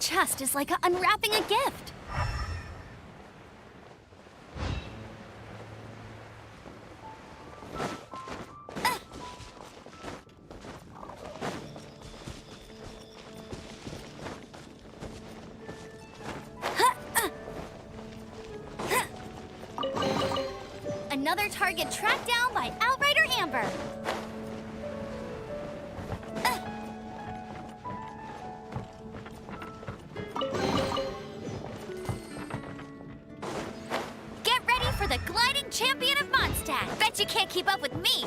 chest is like unwrapping a gift. Another target tracked down by Outrider Amber. Get ready for the gliding champion of Mondstadt. Bet you can't keep up with me.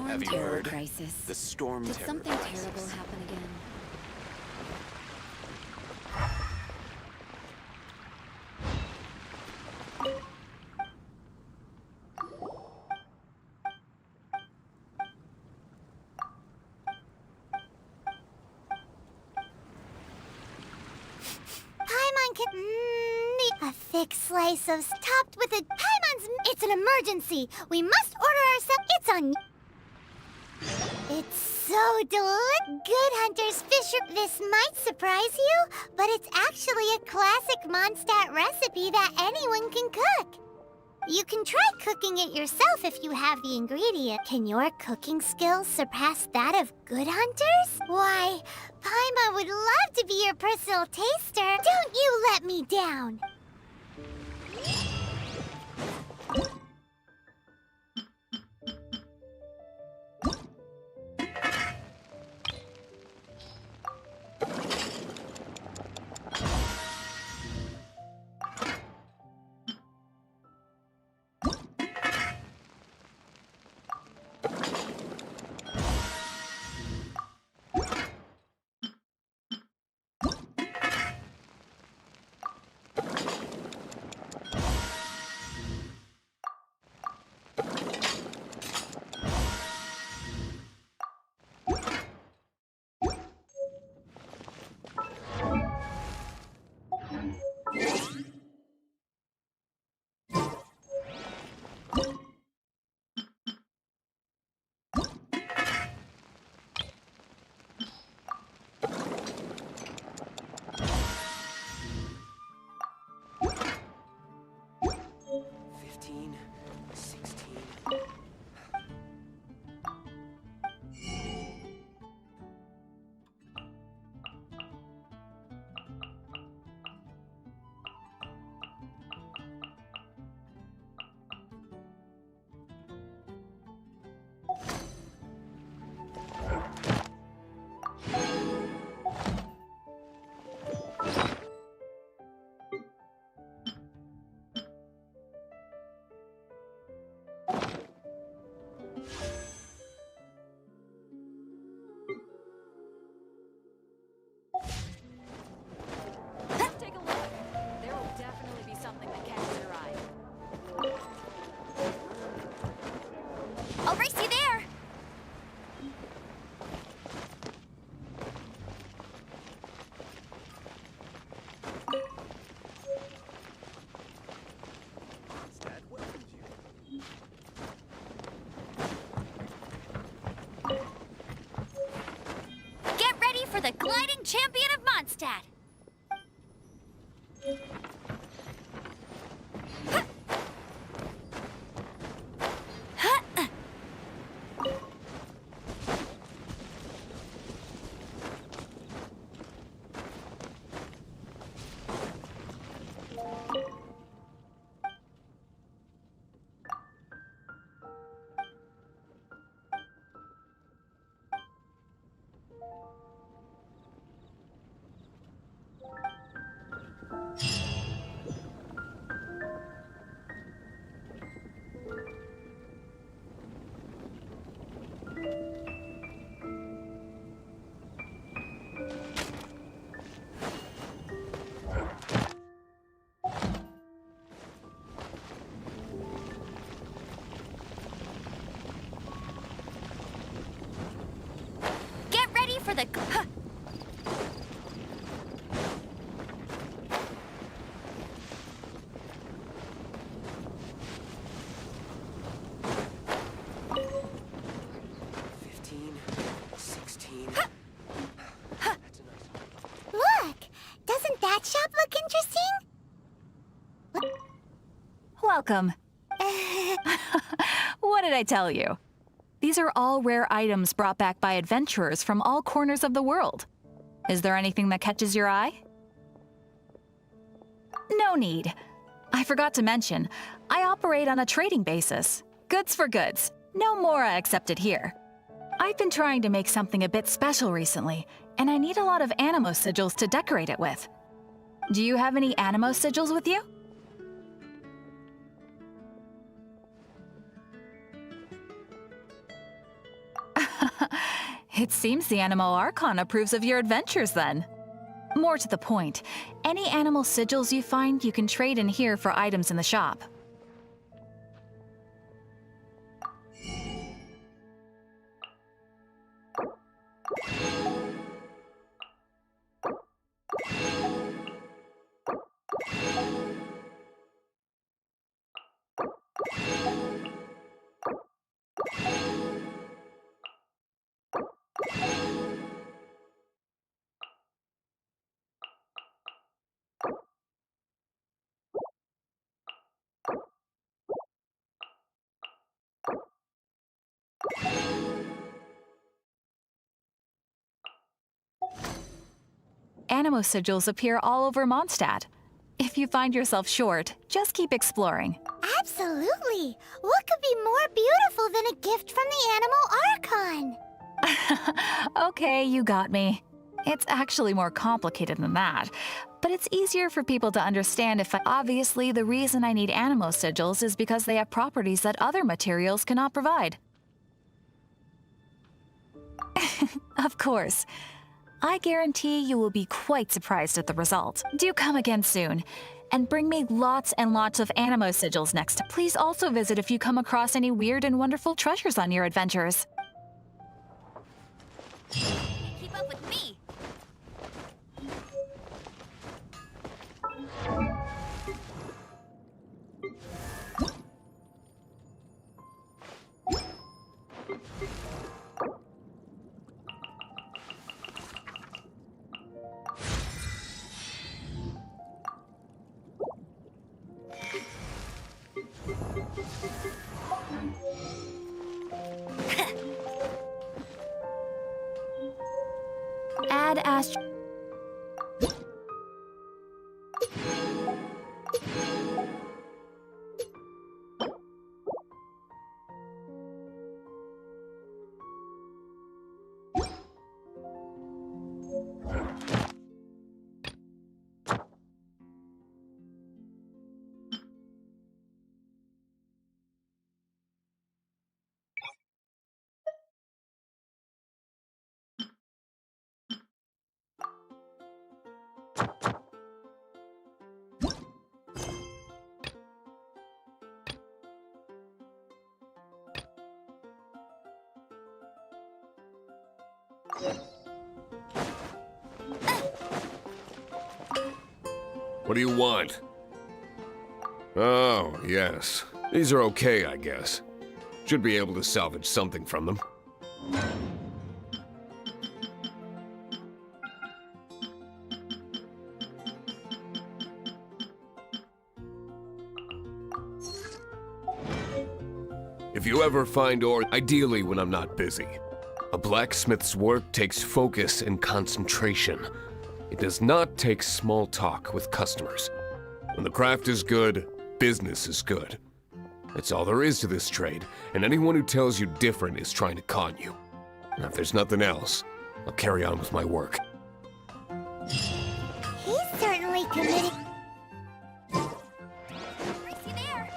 Have you heard? Crisis. The storm Did terror something crisis. terrible happen again? Paimon can need a thick slice of topped with a Paimon's. It's an emergency. We must order ourselves. It's on. It's so delicious. Good Hunter's Fisher. This might surprise you, but it's actually a classic Mondstadt recipe that anyone can cook. You can try cooking it yourself if you have the ingredient. Can your cooking skills surpass that of Good Hunters? Why, Paimon would love to be your personal taster. Don't you let me down. I'll race you there! Dad welcomes you. Get ready for the gliding champion of Mondstadt! interesting? Welcome. What did I tell you? These are all rare items brought back by adventurers from all corners of the world. Is there anything that catches your eye? No need. I forgot to mention, I operate on a trading basis. Goods for goods. No Mora accepted here. I've been trying to make something a bit special recently, and I need a lot of animo sigils to decorate it with. Do you have any animo sigils with you? It seems the Animo Archon approves of your adventures then. More to the point, any animal sigils you find you can trade in here for items in the shop. Animo sigils appear all over Mondstadt. If you find yourself short, just keep exploring. Absolutely! What could be more beautiful than a gift from the Animal Archon? Okay, you got me. It's actually more complicated than that, but it's easier for people to understand if obviously the reason I need animo sigils is because they have properties that other materials cannot provide. Of course. I guarantee you will be quite surprised at the result. Do come again soon, and bring me lots and lots of animo sigils next time. Please also visit if you come across any weird and wonderful treasures on your adventures. Keep up with me. Add ast. What do you want? Oh, yes. These are okay, I guess. Should be able to salvage something from them. If you ever find ore, ideally when I'm not busy. A blacksmith's work takes focus and concentration. It does not take small talk with customers. When the craft is good, business is good. That's all there is to this trade, and anyone who tells you different is trying to con you. And if there's nothing else, I'll carry on with my work. He's certainly committed. I see there.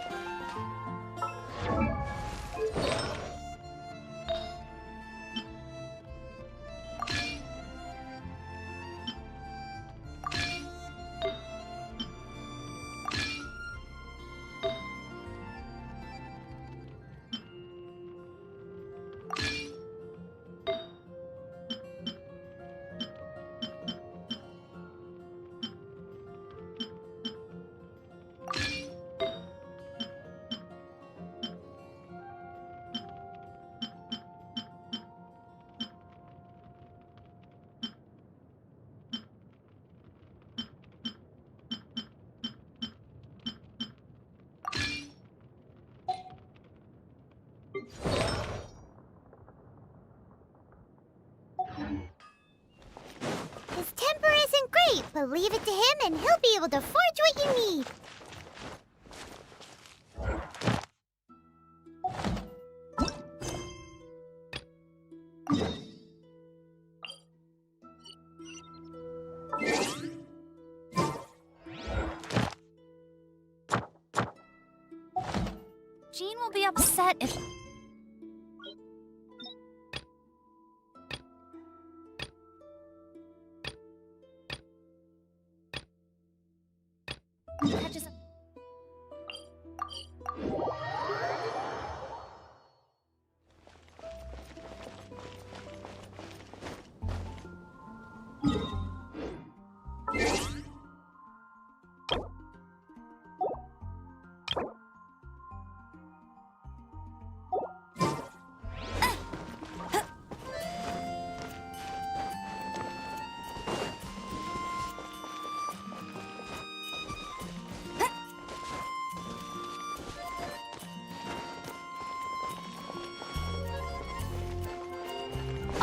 His temper isn't great, but leave it to him and he'll be able to forge what you need. Jean will be upset if... catches a...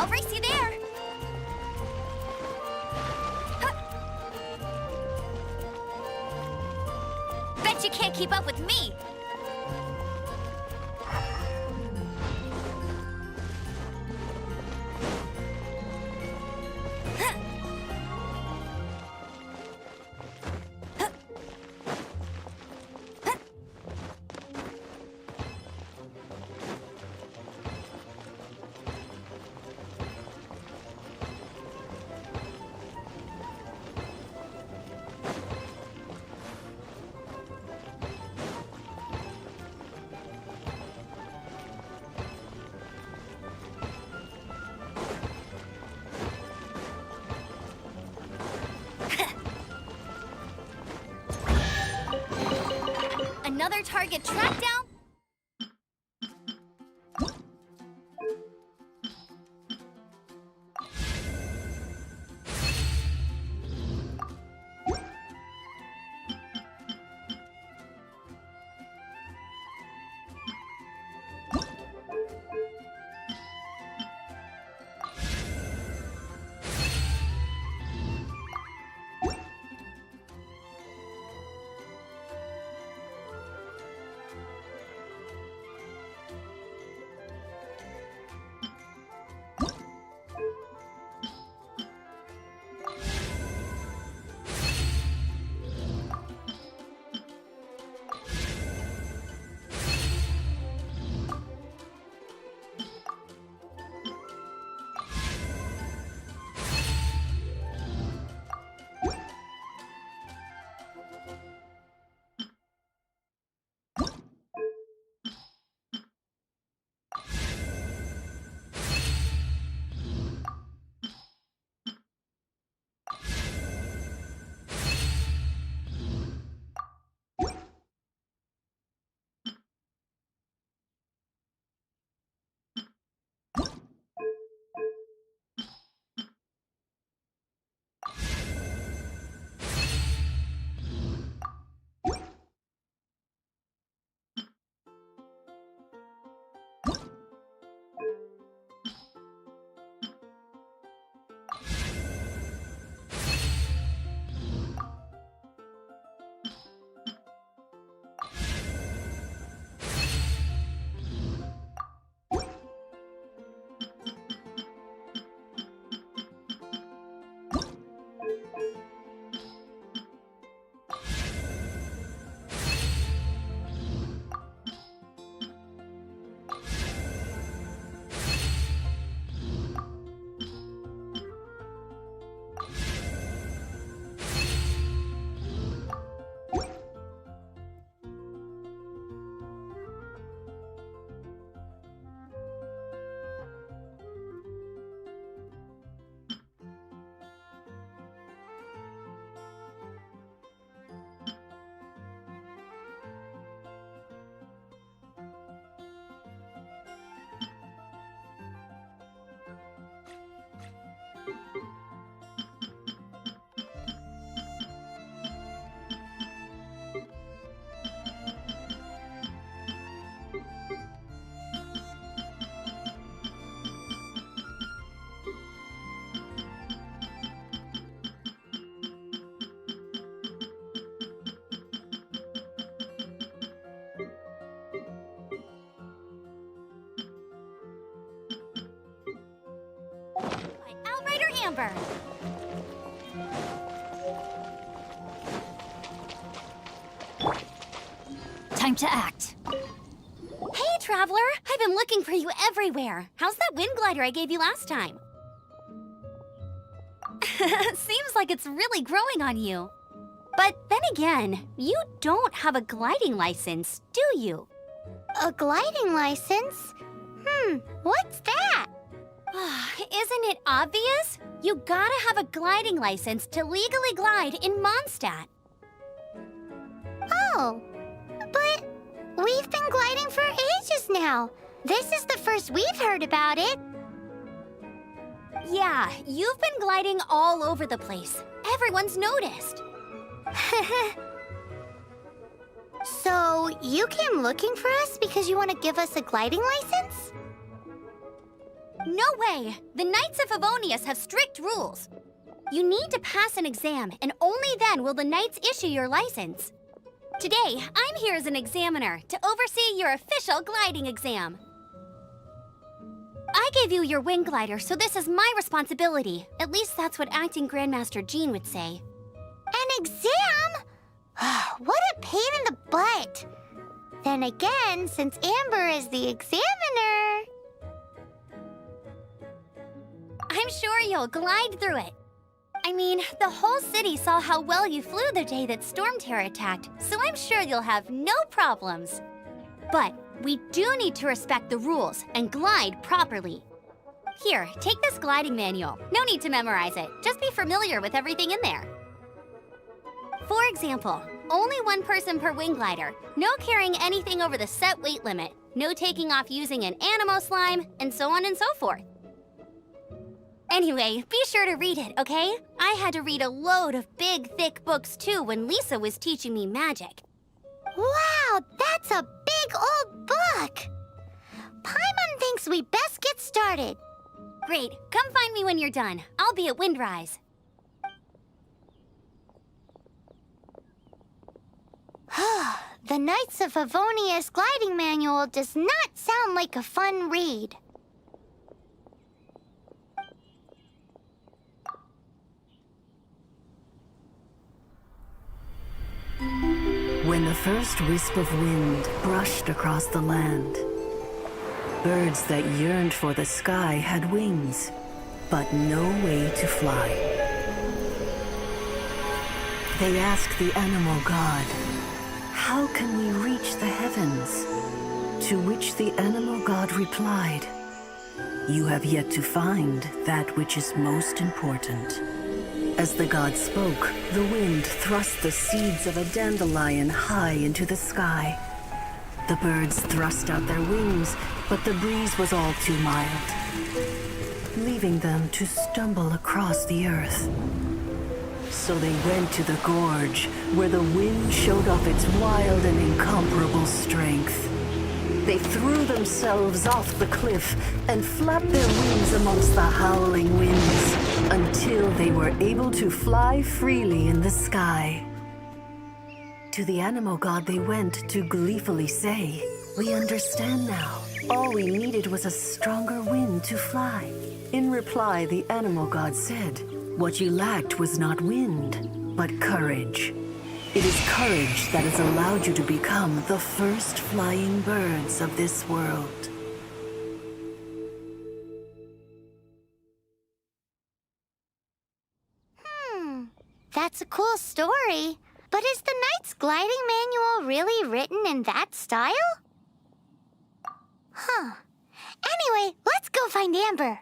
I'll race you there! Huh. Bet you can't keep up with me! Another target tracked down? Amber! Time to act. Hey, Traveler! I've been looking for you everywhere. How's that wind glider I gave you last time? Seems like it's really growing on you. But then again, you don't have a gliding license, do you? A gliding license? What's that? Isn't it obvious? You gotta have a gliding license to legally glide in Mondstadt. Oh, but we've been gliding for ages now. This is the first we've heard about it. Yeah, you've been gliding all over the place. Everyone's noticed. So, you came looking for us because you want to give us a gliding license? No way! The Knights of Favonius have strict rules. You need to pass an exam, and only then will the Knights issue your license. Today, I'm here as an examiner to oversee your official gliding exam. I gave you your wing glider, so this is my responsibility. At least that's what Acting Grandmaster Jean would say. An exam? What a pain in the butt. Then again, since Amber is the examiner... I'm sure you'll glide through it. I mean, the whole city saw how well you flew the day that Storm Terror attacked, so I'm sure you'll have no problems. But we do need to respect the rules and glide properly. Here, take this gliding manual. No need to memorize it. Just be familiar with everything in there. For example, only one person per wing glider, no carrying anything over the set weight limit, no taking off using an animo slime, and so on and so forth. Anyway, be sure to read it, okay? I had to read a load of big, thick books too when Lisa was teaching me magic. Wow, that's a big old book! Paimon thinks we best get started. Great, come find me when you're done. I'll be at Windrise. The Knights of Favonius gliding manual does not sound like a fun read. When the first wisp of wind brushed across the land, birds that yearned for the sky had wings, but no way to fly. They asked the animal god, "How can we reach the heavens?" To which the animal god replied, "You have yet to find that which is most important." As the god spoke, the wind thrust the seeds of a dandelion high into the sky. The birds thrust out their wings, but the breeze was all too mild, leaving them to stumble across the earth. So they went to the gorge, where the wind showed off its wild and incomparable strength. They threw themselves off the cliff and flapped their wings amongst the howling winds until they were able to fly freely in the sky. To the animal god they went to gleefully say, "We understand now. All we needed was a stronger wind to fly." In reply, the animal god said, "What you lacked was not wind, but courage. It is courage that has allowed you to become the first flying birds of this world." That's a cool story. But is the Knight's gliding manual really written in that style? Anyway, let's go find Amber.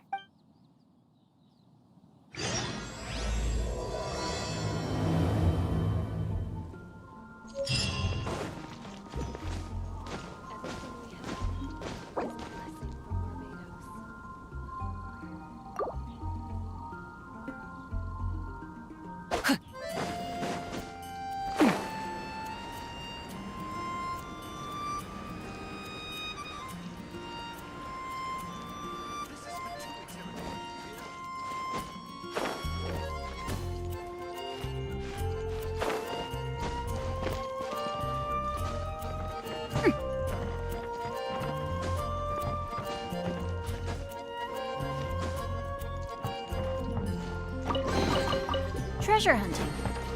Treasure hunting,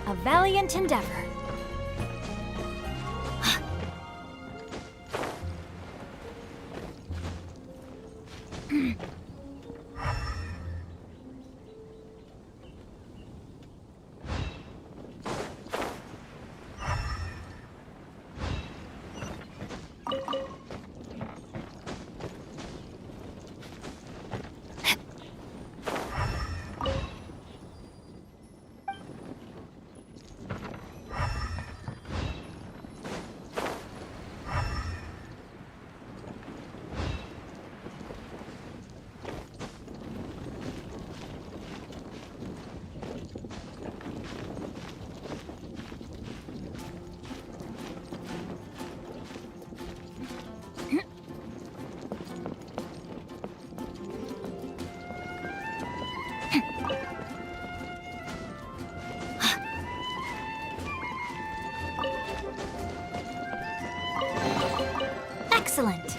a valiant endeavor. Excellent.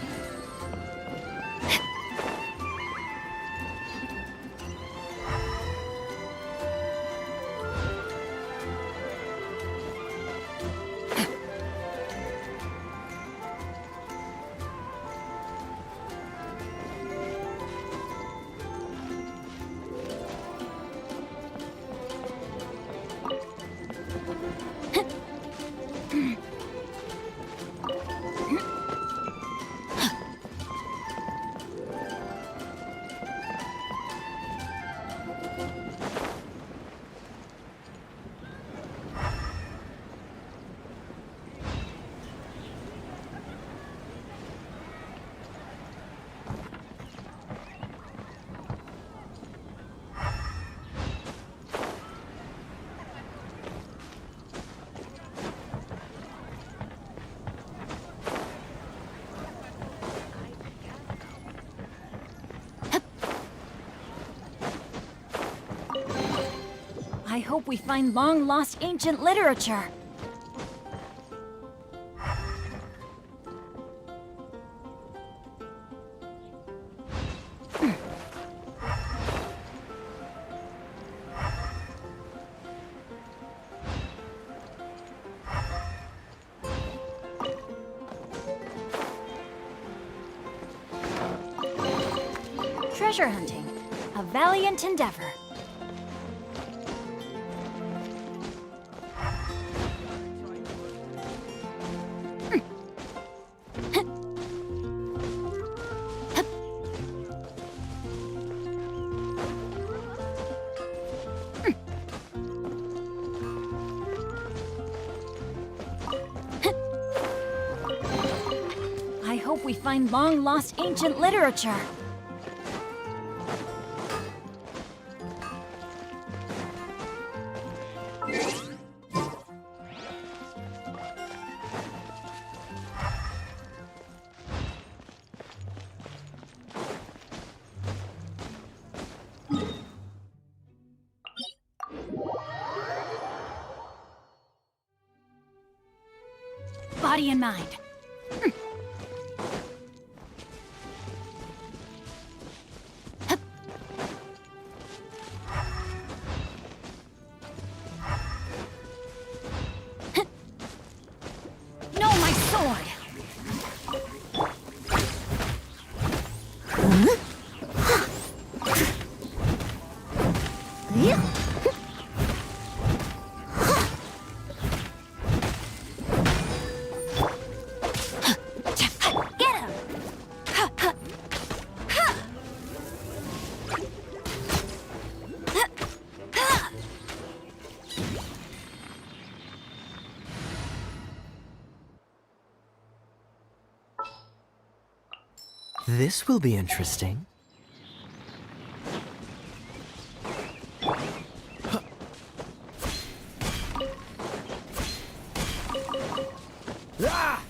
I hope we find long-lost ancient literature. Treasure hunting, a valiant endeavor. I hope we find long-lost ancient literature. Body and mind. No, my sword! Get him! This will be interesting. Ah!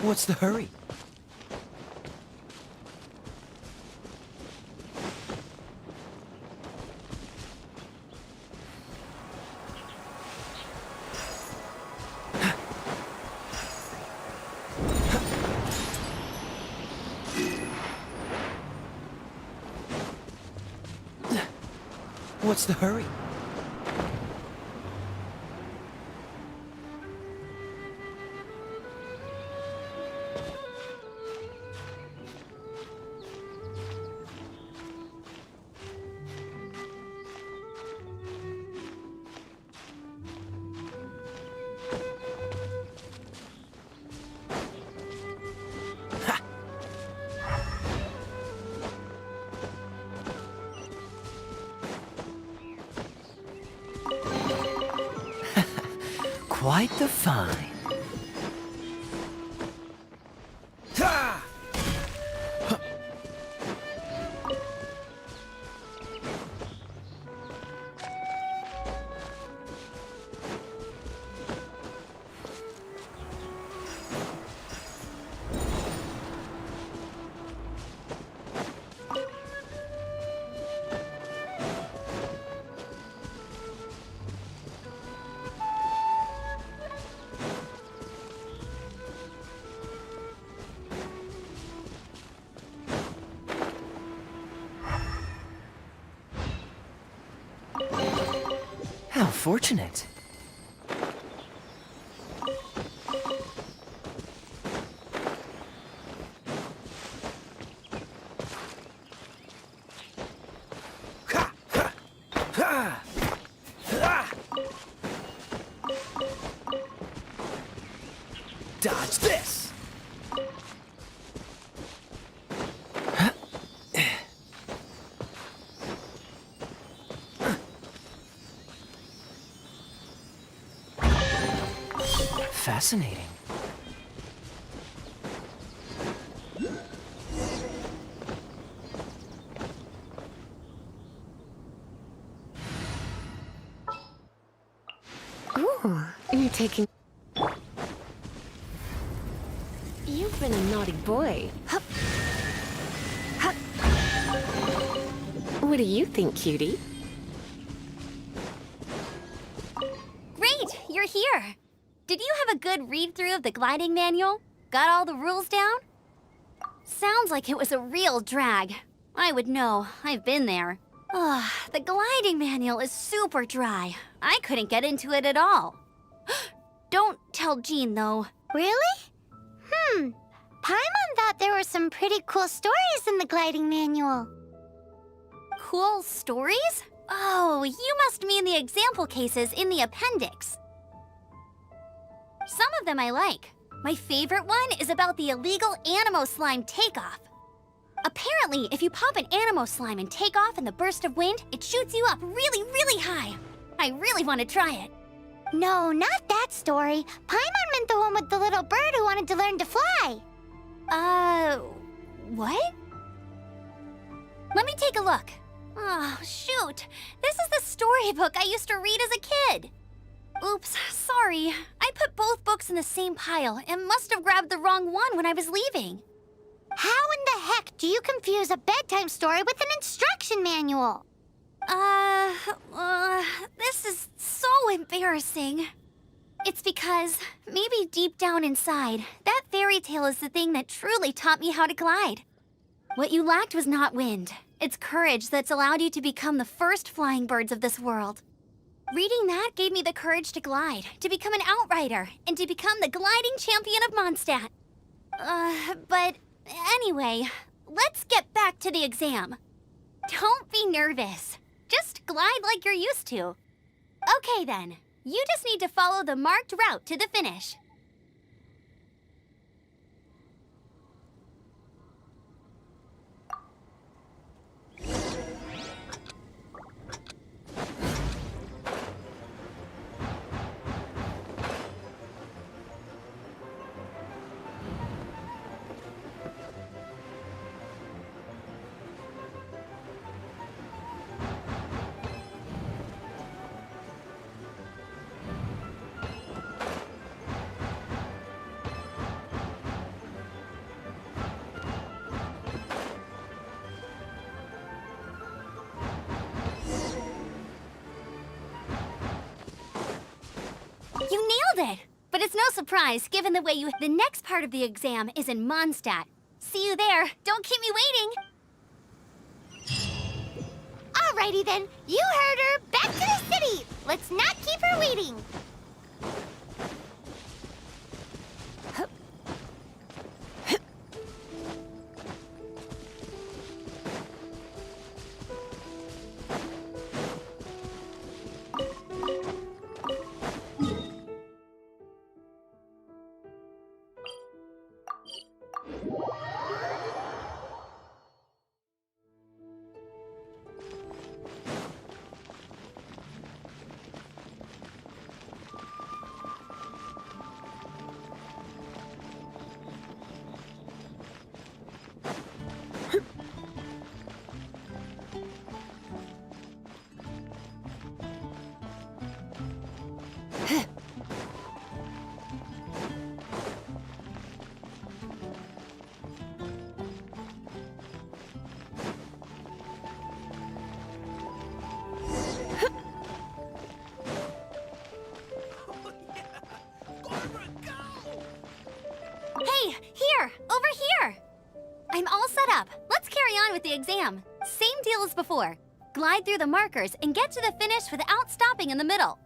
What's the hurry? What's the hurry? Quite the find. How fortunate. Dodge this! Fascinating. Ooh, you're taking... You've been a naughty boy. Hup. Hup. What do you think, cutie? Great, you're here. Did you have a good read-through of the gliding manual? Got all the rules down? Sounds like it was a real drag. I would know. I've been there. Ugh, the gliding manual is super dry. I couldn't get into it at all. Don't tell Jean, though. Really? Paimon thought there were some pretty cool stories in the gliding manual. Cool stories? Oh, you must mean the example cases in the appendix. Some of them I like. My favorite one is about the illegal Animo Slime takeoff. Apparently, if you pop an Animo Slime and take off in the burst of wind, it shoots you up really, really high. I really want to try it. No, not that story. Paimon meant the one with the little bird who wanted to learn to fly. What? Let me take a look. Oh, shoot. This is the storybook I used to read as a kid. Oops, sorry. I put both books in the same pile and must have grabbed the wrong one when I was leaving. How in the heck do you confuse a bedtime story with an instruction manual? This is so embarrassing. It's because, maybe deep down inside, that fairy tale is the thing that truly taught me how to glide. What you lacked was not wind. It's courage that's allowed you to become the first flying birds of this world. Reading that gave me the courage to glide, to become an outrider, and to become the gliding champion of Mondstadt. But anyway, let's get back to the exam. Don't be nervous. Just glide like you're used to. Okay then, you just need to follow the marked route to the finish. You nailed it! But it's no surprise, given the way The next part of the exam is in Mondstadt. See you there. Don't keep me waiting! All Alrighty then, you heard her. Back to the city. Let's not keep her waiting. Hey, here! Over here! I'm all set up. Let's carry on with the exam. Same deal as before. Glide through the markers and get to the finish without stopping in the middle.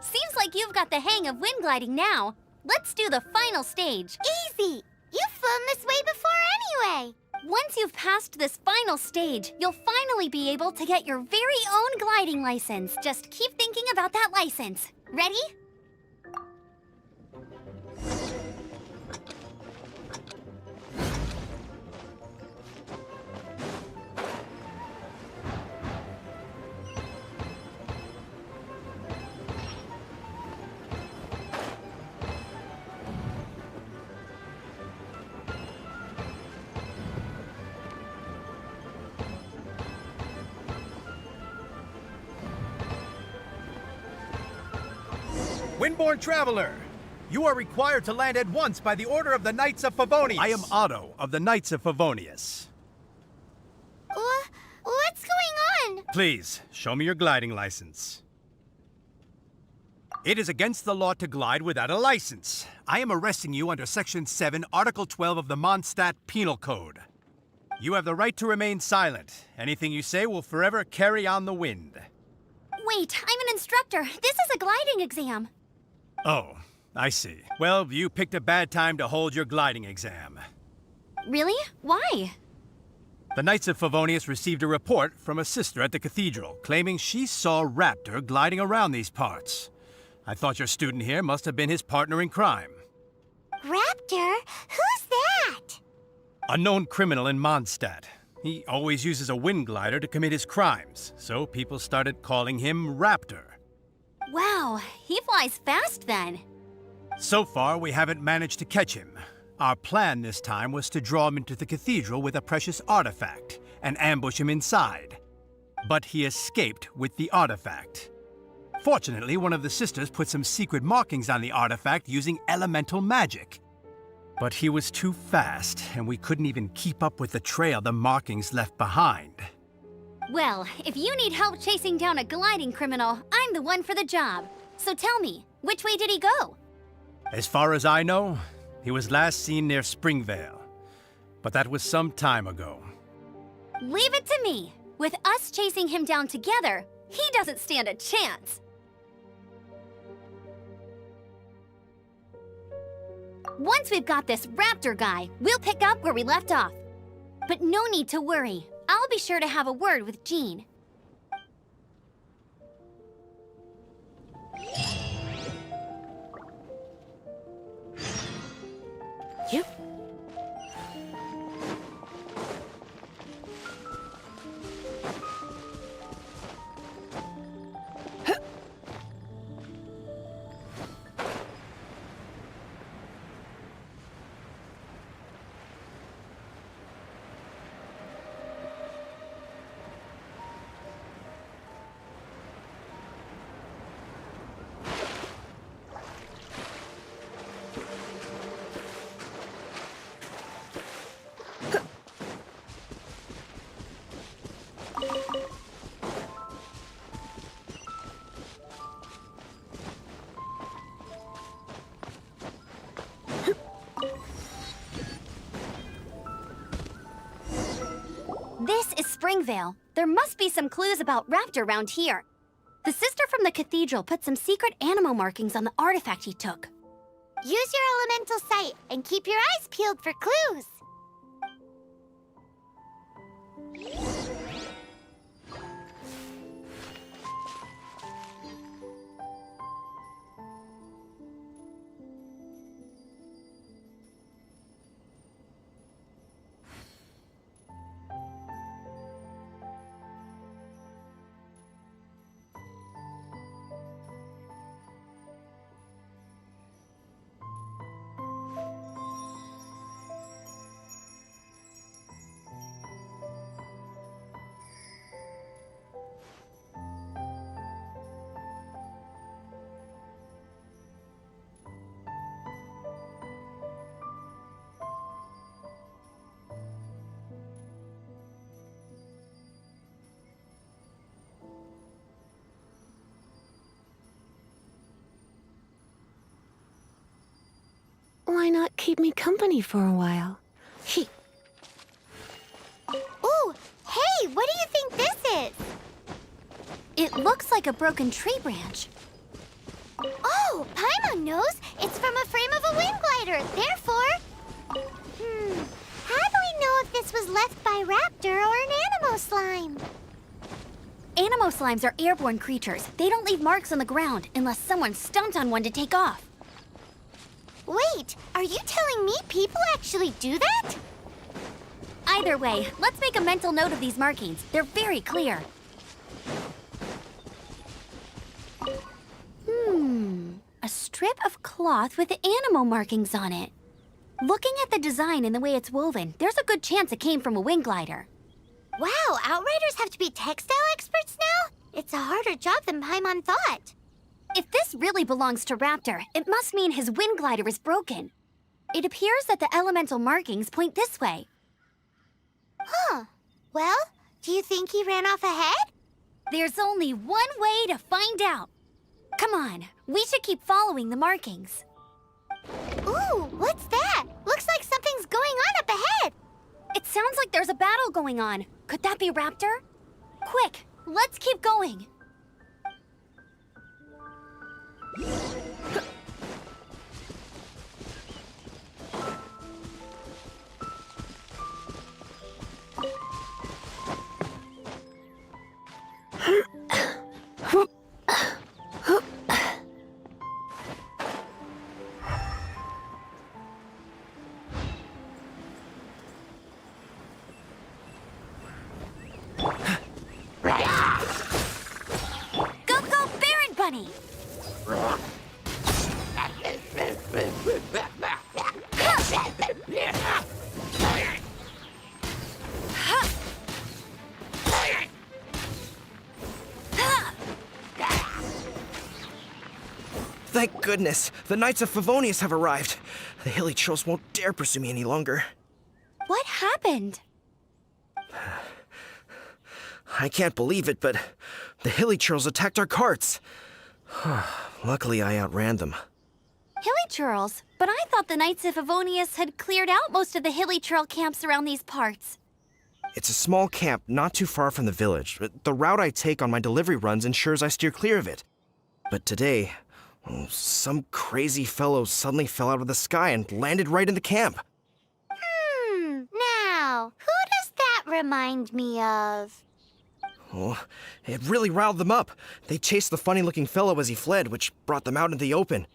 Seems like you've got the hang of wind gliding now. Let's do the final stage. Easy. You've flown this way before anyway. Once you've passed this final stage, you'll finally be able to get your very own gliding license. Just keep thinking about that license. Ready? Windborne Traveler, you are required to land at once by the order of the Knights of Favonius. I am Otto of the Knights of Favonius. What's going on? Please, show me your gliding license. It is against the law to glide without a license. I am arresting you under Section 7, Article 12 of the Mondstadt Penal Code. You have the right to remain silent. Anything you say will forever carry on the wind. Wait, I'm an instructor. This is a gliding exam. Oh, I see. Well, you picked a bad time to hold your gliding exam. Really? Why? The Knights of Favonius received a report from a sister at the cathedral claiming she saw Raptor gliding around these parts. I thought your student here must have been his partner in crime. Raptor? Who's that? A known criminal in Mondstadt. He always uses a wind glider to commit his crimes, so people started calling him Raptor. Wow, he flies fast then. So far, we haven't managed to catch him. Our plan this time was to draw him into the cathedral with a precious artifact and ambush him inside. But he escaped with the artifact. Fortunately, one of the sisters put some secret markings on the artifact using elemental magic. But he was too fast, and we couldn't even keep up with the trail the markings left behind. Well, if you need help chasing down a gliding criminal, I'm the one for the job. So tell me, which way did he go? As far as I know, he was last seen near Springvale. But that was some time ago. Leave it to me. With us chasing him down together, he doesn't stand a chance. Once we've got this Raptor guy, we'll pick up where we left off. But no need to worry. I'll be sure to have a word with Jean. Yep. Vale. There must be some clues about Raptor around here. The sister from the cathedral put some secret animal markings on the artifact he took. Use your elemental sight and keep your eyes peeled for clues. Why not keep me company for a while? Ooh, hey, what do you think this is? It looks like a broken tree branch. Oh, Paimon knows. It's from a frame of a wind glider. Therefore... How do we know if this was left by Raptor or an Animo slime? Animo slimes are airborne creatures. They don't leave marks on the ground unless someone stomped on one to take off. Wait, are you telling me people actually do that? Either way, let's make a mental note of these markings. They're very clear. A strip of cloth with Animo markings on it. Looking at the design and the way it's woven, there's a good chance it came from a wind glider. Wow, Outriders have to be textile experts now? It's a harder job than Paimon thought. If this really belongs to Raptor, it must mean his wind glider is broken. It appears that the elemental markings point this way. Huh. Well, do you think he ran off ahead? There's only one way to find out. Come on, we should keep following the markings. Ooh, what's that? Looks like something's going on up ahead. It sounds like there's a battle going on. Could that be Raptor? Quick, let's keep going. Go, go, Baron Bunny! Thank goodness, the Knights of Favonius have arrived. The hilly trolls won't dare pursue me any longer. What happened? I can't believe it, but the hilly trolls attacked our carts. Luckily, I outran them. Hilly Churls? But I thought the Knights of Favonius had cleared out most of the Hilly Churl camps around these parts. It's a small camp not too far from the village. The route I take on my delivery runs ensures I steer clear of it. But today, some crazy fellow suddenly fell out of the sky and landed right in the camp. Now, who does that remind me of? Oh, it really riled them up. They chased the funny-looking fellow as he fled, which brought them out into the open.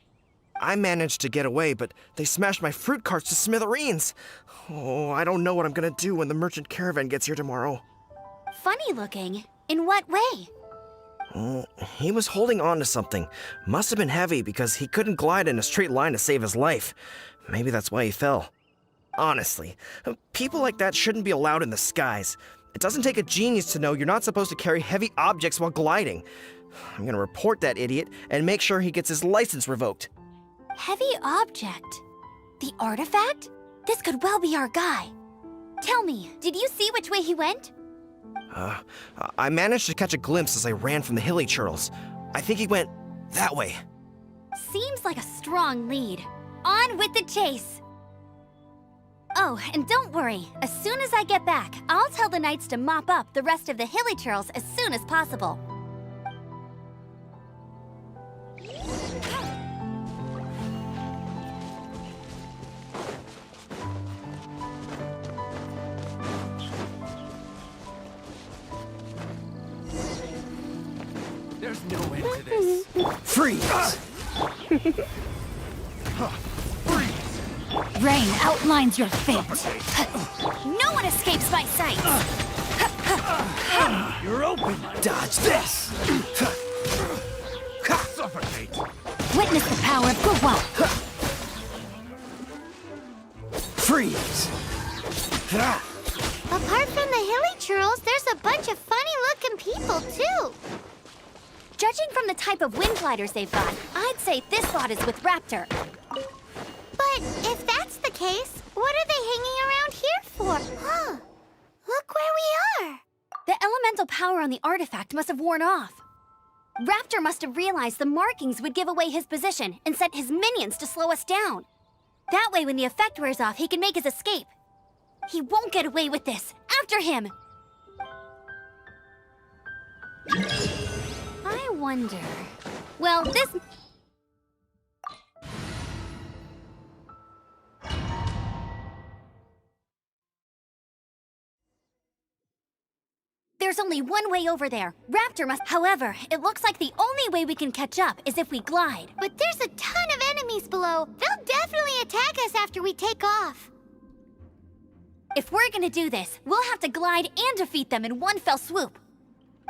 I managed to get away, but they smashed my fruit carts to smithereens. Oh, I don't know what I'm gonna do when the merchant caravan gets here tomorrow. Funny looking? In what way? Oh, he was holding on to something. Must have been heavy because he couldn't glide in a straight line to save his life. Maybe that's why he fell. Honestly, people like that shouldn't be allowed in the skies. It doesn't take a genius to know you're not supposed to carry heavy objects while gliding. I'm gonna report that idiot and make sure he gets his license revoked. Heavy object? The artifact? This could well be our guy. Tell me, did you see which way he went? I managed to catch a glimpse as I ran from the hilly churls. I think he went that way. Seems like a strong lead. On with the chase. Oh, and don't worry. As soon as I get back, I'll tell the knights to mop up the rest of the hilly churls as soon as possible. There's no end to this. Freeze! Rain outlines your fate. No one escapes my sight. You're open! Dodge this! Suffocate! Witness the power of Gwa. Freeze! Apart from the hilly churls, there's a bunch of funny-looking people, too. Judging from the type of wind gliders they've got, I'd say this lot is with Raptor. But if that's the case, what are they hanging around here for? Huh. Look where we are. The elemental power on the artifact must have worn off. Raptor must have realized the markings would give away his position and sent his minions to slow us down. That way, when the effect wears off, he can make his escape. He won't get away with this. After him! I wonder... Well, this... There's only one way over there. Raptor must... However, it looks like the only way we can catch up is if we glide. But there's a ton of enemies below. They'll definitely attack us after we take off. If we're gonna do this, we'll have to glide and defeat them in one fell swoop.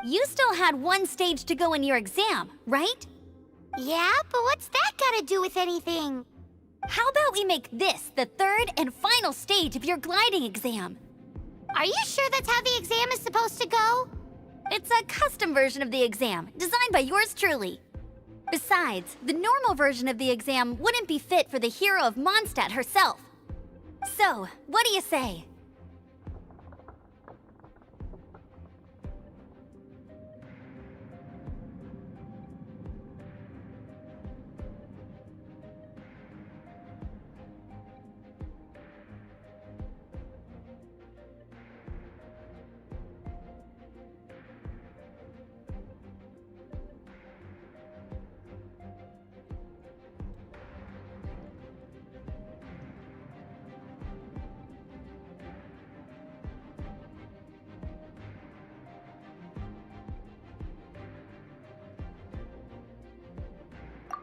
You still had one stage to go in your exam, right? Yeah, but what's that gotta do with anything? How about we make this the third and final stage of your gliding exam? Are you sure that's how the exam is supposed to go? It's a custom version of the exam, designed by yours truly. Besides, the normal version of the exam wouldn't be fit for the hero of Mondstadt herself. So, what do you say?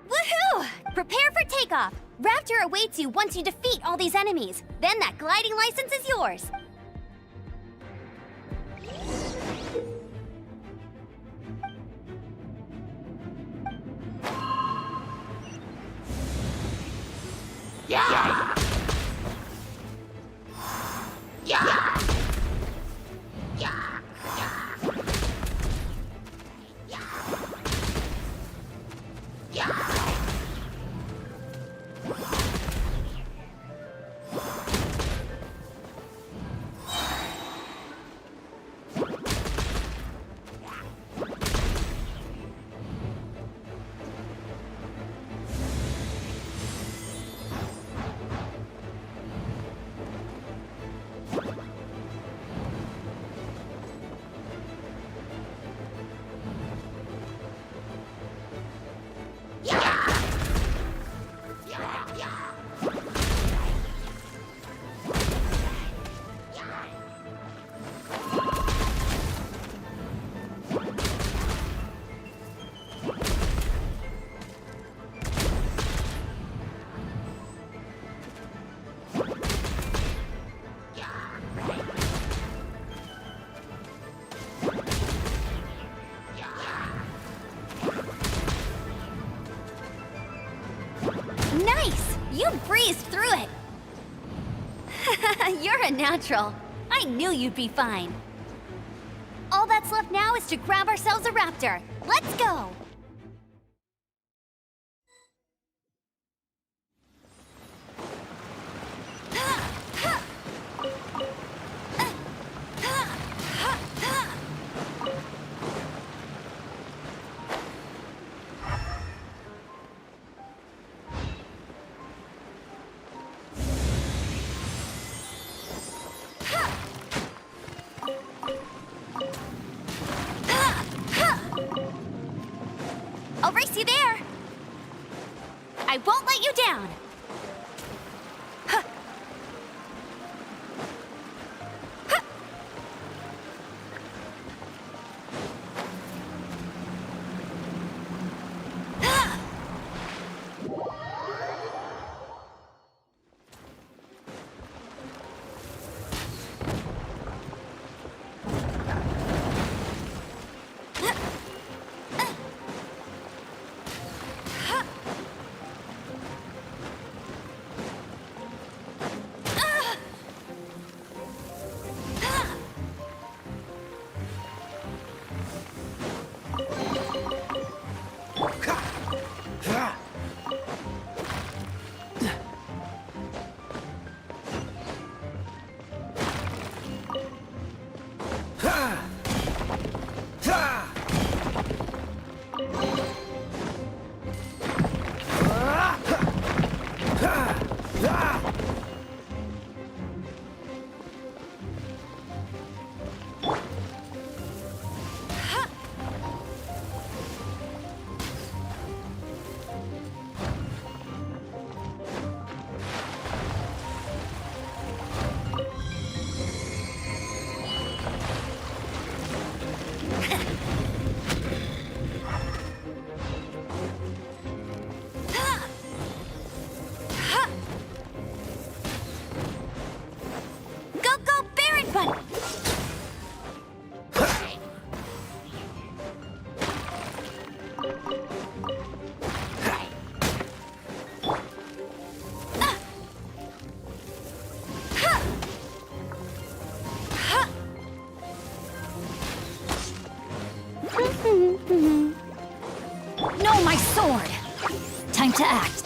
Woohoo! Prepare for takeoff! Raptor awaits you once you defeat all these enemies. Then that gliding license is yours. Nice! You breezed through it! You're a natural. I knew you'd be fine. All that's left now is to grab ourselves a raptor. Let's go! you there. I won't let you down. Huh. Huh. Ah. Go, go, Baron Bunny! No, my sword! Time to act.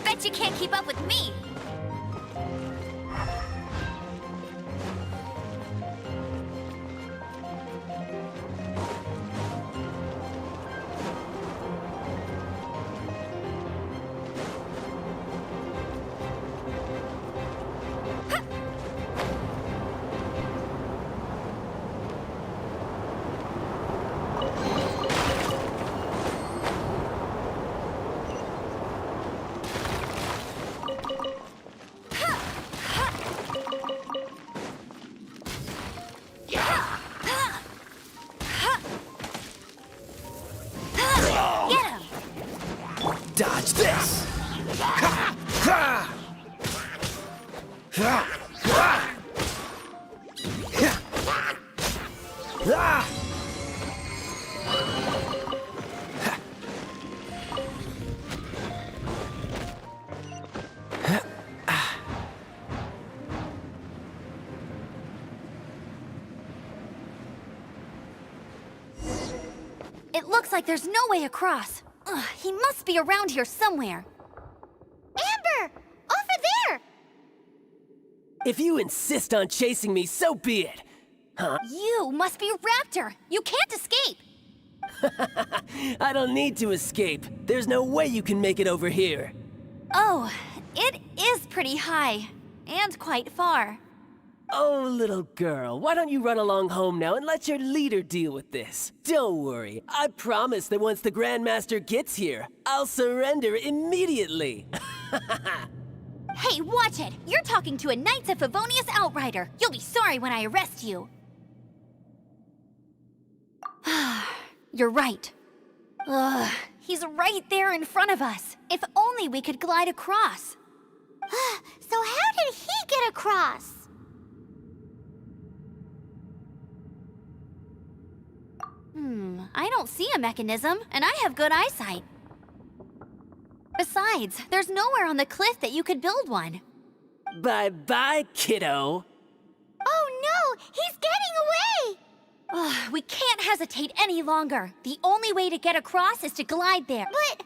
Bet you can't keep up with me! Dodge this! It looks like there's no way across. Ugh, he must be around here somewhere. Amber! Over there! If you insist on chasing me, so be it. You must be Raptor. You can't escape. I don't need to escape. There's no way you can make it over here. Oh, it is pretty high. And quite far. Oh, little girl, why don't you run along home now and let your leader deal with this? Don't worry, I promise that once the Grandmaster gets here, I'll surrender immediately. Hey, watch it! You're talking to a Knights of Favonius outrider. You'll be sorry when I arrest you. You're right. Ugh, he's right there in front of us. If only we could glide across. So how did he get across? I don't see a mechanism, and I have good eyesight. Besides, there's nowhere on the cliff that you could build one. Bye-bye, kiddo. Oh no! He's getting away! Ugh, we can't hesitate any longer. The only way to get across is to glide there. But...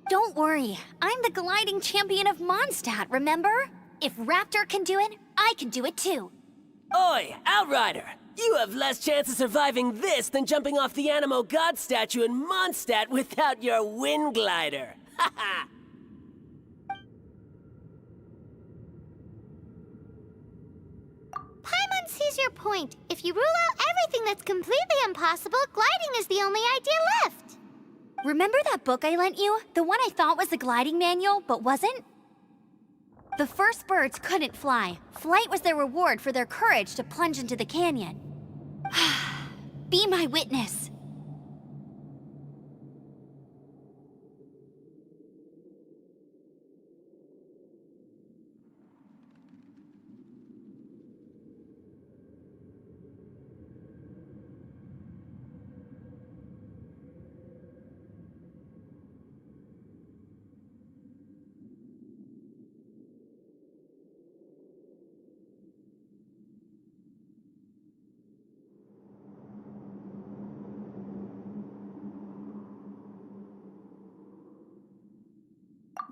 Don't worry. I'm the gliding champion of Mondstadt, remember? If Raptor can do it, I can do it too. Oi, Outrider! You have less chance of surviving this than jumping off the Animo God statue in Mondstadt without your wind glider. Ha ha! Paimon sees your point. If you rule out everything that's completely impossible, gliding is the only idea left. Remember that book I lent you? The one I thought was the gliding manual, but wasn't? The first birds couldn't fly. Flight was their reward for their courage to plunge into the canyon. Be my witness.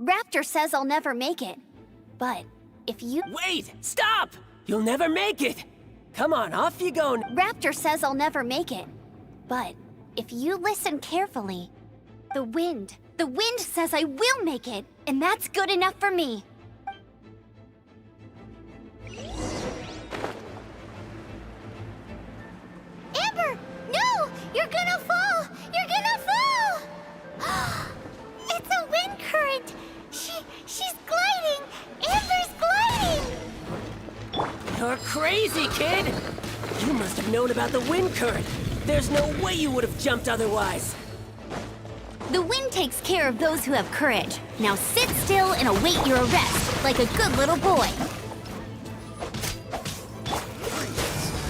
Raptor says I'll never make it. But if you... Wait! Stop! You'll never make it! Come on, off you go. Raptor says I'll never make it. But if you listen carefully, the wind says I will make it, and that's good enough for me. Amber! No! You're gonna fall! You're gonna fall! It's a wind current! She's gliding! Amber's gliding! You're crazy, kid! You must have known about the wind current. There's no way you would have jumped otherwise. The wind takes care of those who have courage. Now sit still and await your arrest, like a good little boy.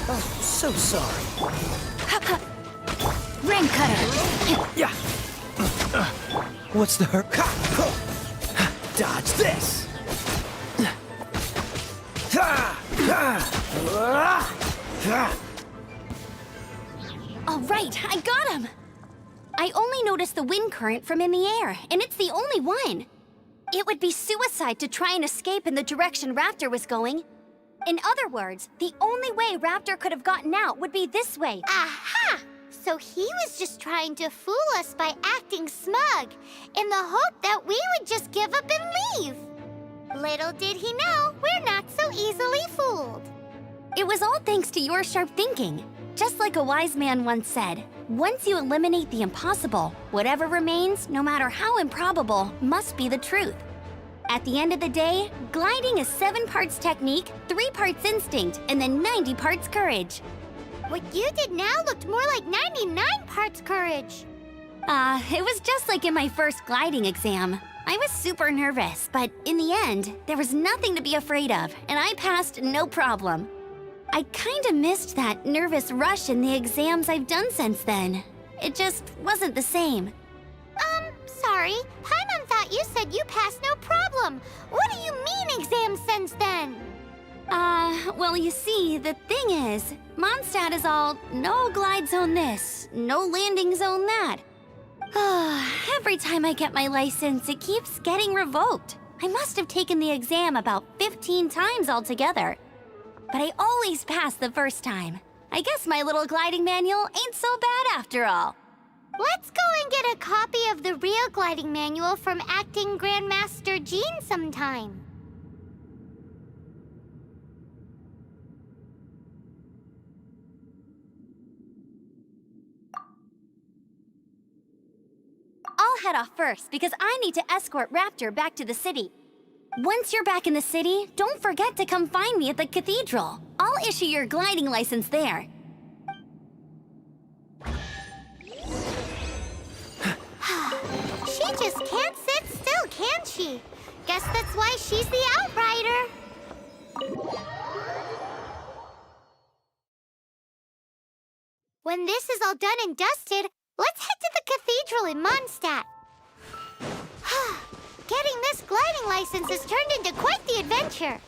Oh, so sorry. Ring cutter. Yeah. What's the hurt? Dodge this. All right, I got him. I only noticed the wind current from in the air, and it's the only one. It would be suicide to try and escape in the direction Raptor was going. In other words, the only way Raptor could have gotten out would be this way. Aha! So he was just trying to fool us by acting smug, in the hope that we would just give up and leave. Little did he know, we're not so easily fooled. It was all thanks to your sharp thinking. Just like a wise man once said, once you eliminate the impossible, whatever remains, no matter how improbable, must be the truth. At the end of the day, gliding is 7 parts technique, 3 parts instinct, and then 90 parts courage. What you did now looked more like 99 parts courage. It was just like in my first gliding exam. I was super nervous, but in the end, there was nothing to be afraid of, and I passed no problem. I kinda missed that nervous rush in the exams I've done since then. It just wasn't the same. Sorry. Paimon thought you said you passed no problem. What do you mean exams since then? Well, you see, the thing is, Mondstadt is all no glide zone this, no landing zone that. Every time I get my license, it keeps getting revoked. I must have taken the exam about 15 times altogether. But I always pass the first time. I guess my little gliding manual ain't so bad after all. Let's go and get a copy of the real gliding manual from Acting Grandmaster Jean sometime. I'll head off first because I need to escort Raptor back to the city. Once you're back in the city, don't forget to come find me at the cathedral. I'll issue your gliding license there. She just can't sit still, can she? Guess that's why she's the Outrider. When this is all done and dusted, let's head to the cathedral in Mondstadt. Getting this gliding license has turned into quite the adventure.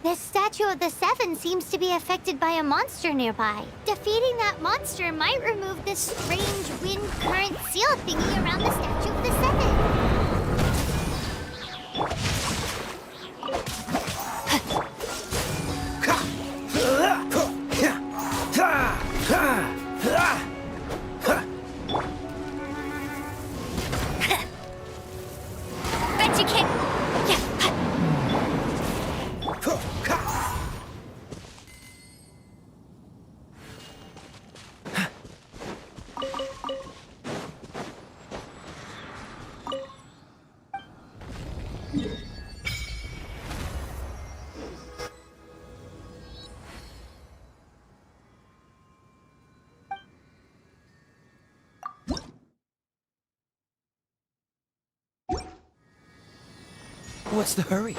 This statue of the Seven seems to be affected by a monster nearby. Defeating that monster might remove this strange wind current seal thingy around the statue of the Seven. Bet you can't. What's the hurry?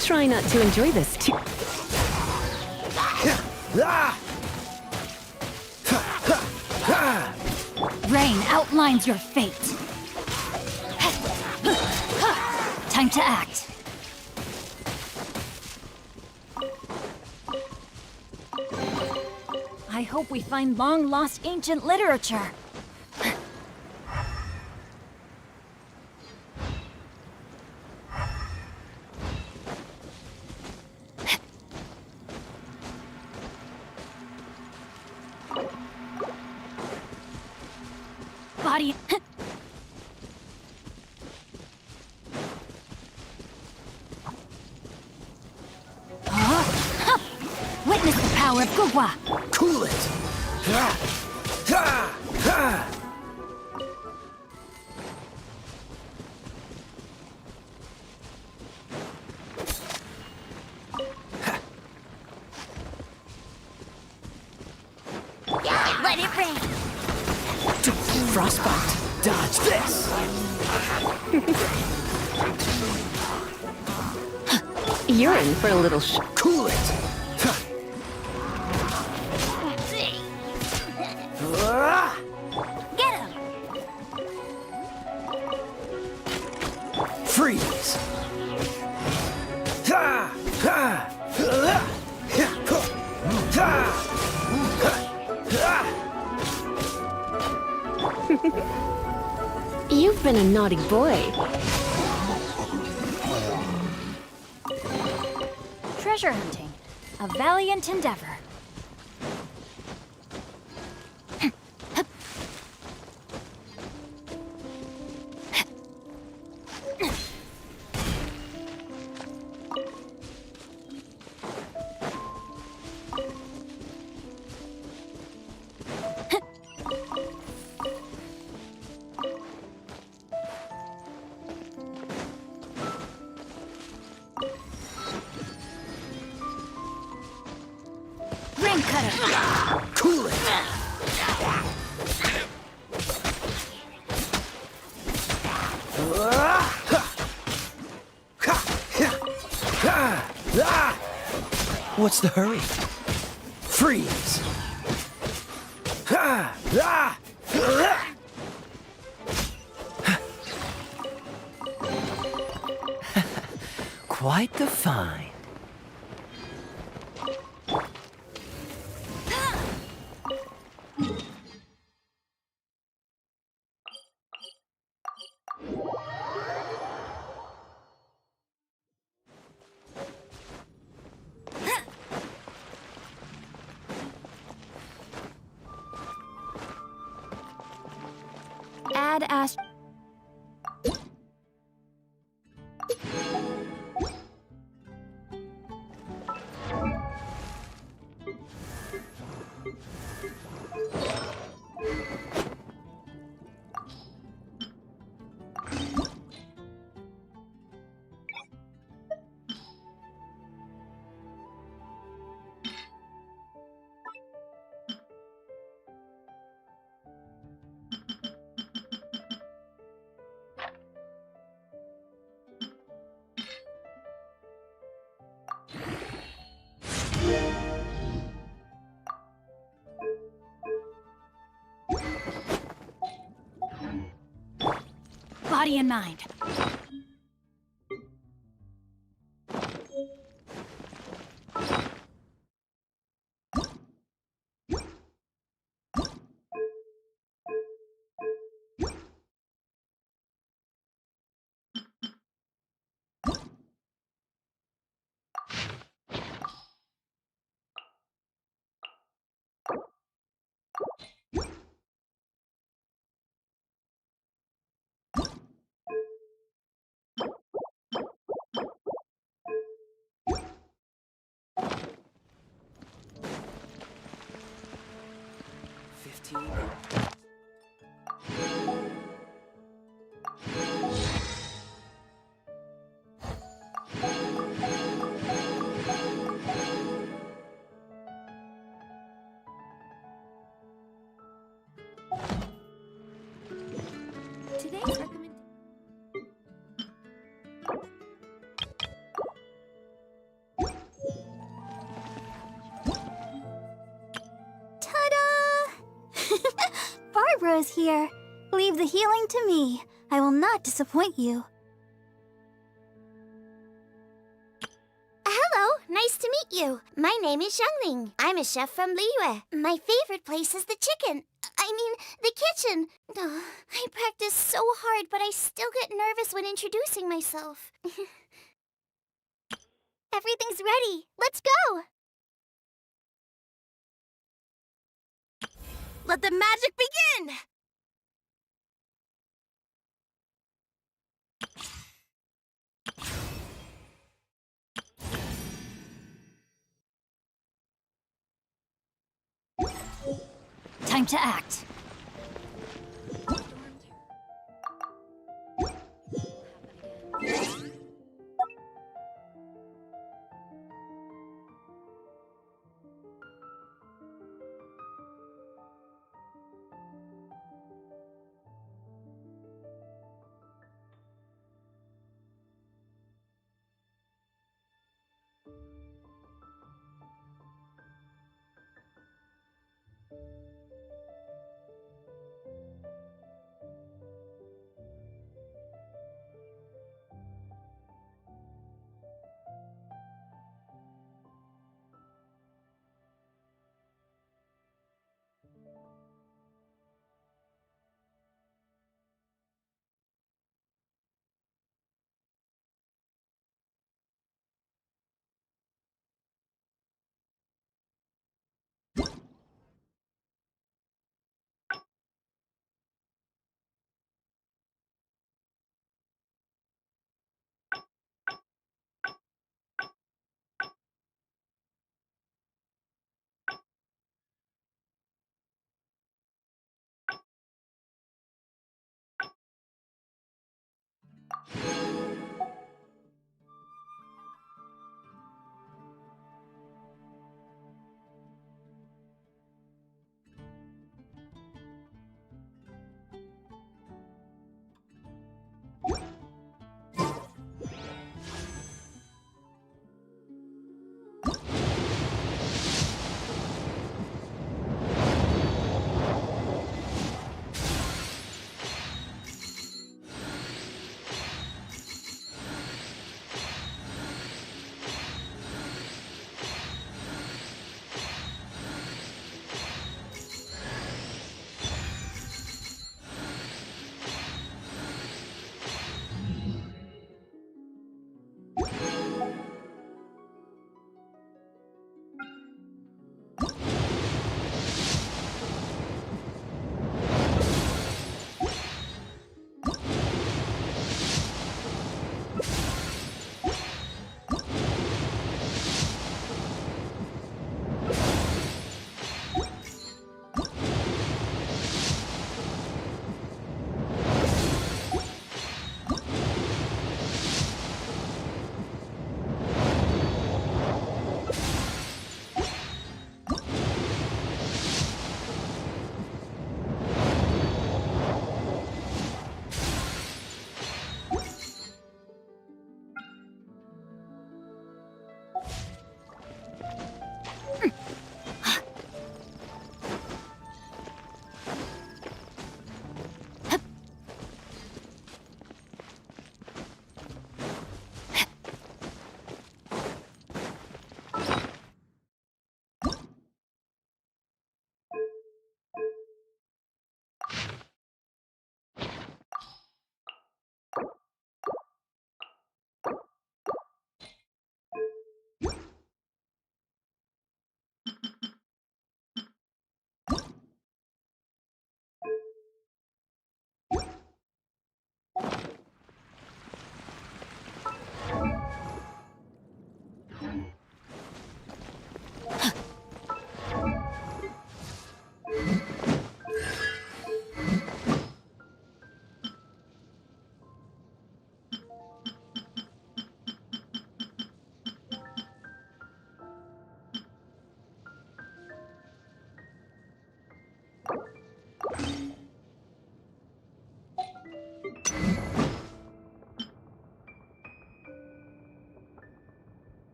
Try not to enjoy this too. Rain outlines your fate. Time to act. I hope we find long-lost ancient literature. Body. Witness the power of Gugwa. Cool it! Let it rain. Frostbite! Dodge this! You're in for a little Cool it! Get him. Freeze! You've been a naughty boy. Treasure hunting. A valiant endeavor. Ring cutter. Cool it! What's the hurry? Freeze! Quite the find. had asked... Body and mind. Today's recommendation. Ta-da! Barbara's here. Leave the healing to me. I will not disappoint you. Hello, nice to meet you. My name is Xiangling. I'm a chef from Liyue. My favorite place is the the kitchen. I practice so hard, but I still get nervous when introducing myself. Everything's ready. Let's go! Let the magic begin! Time to act.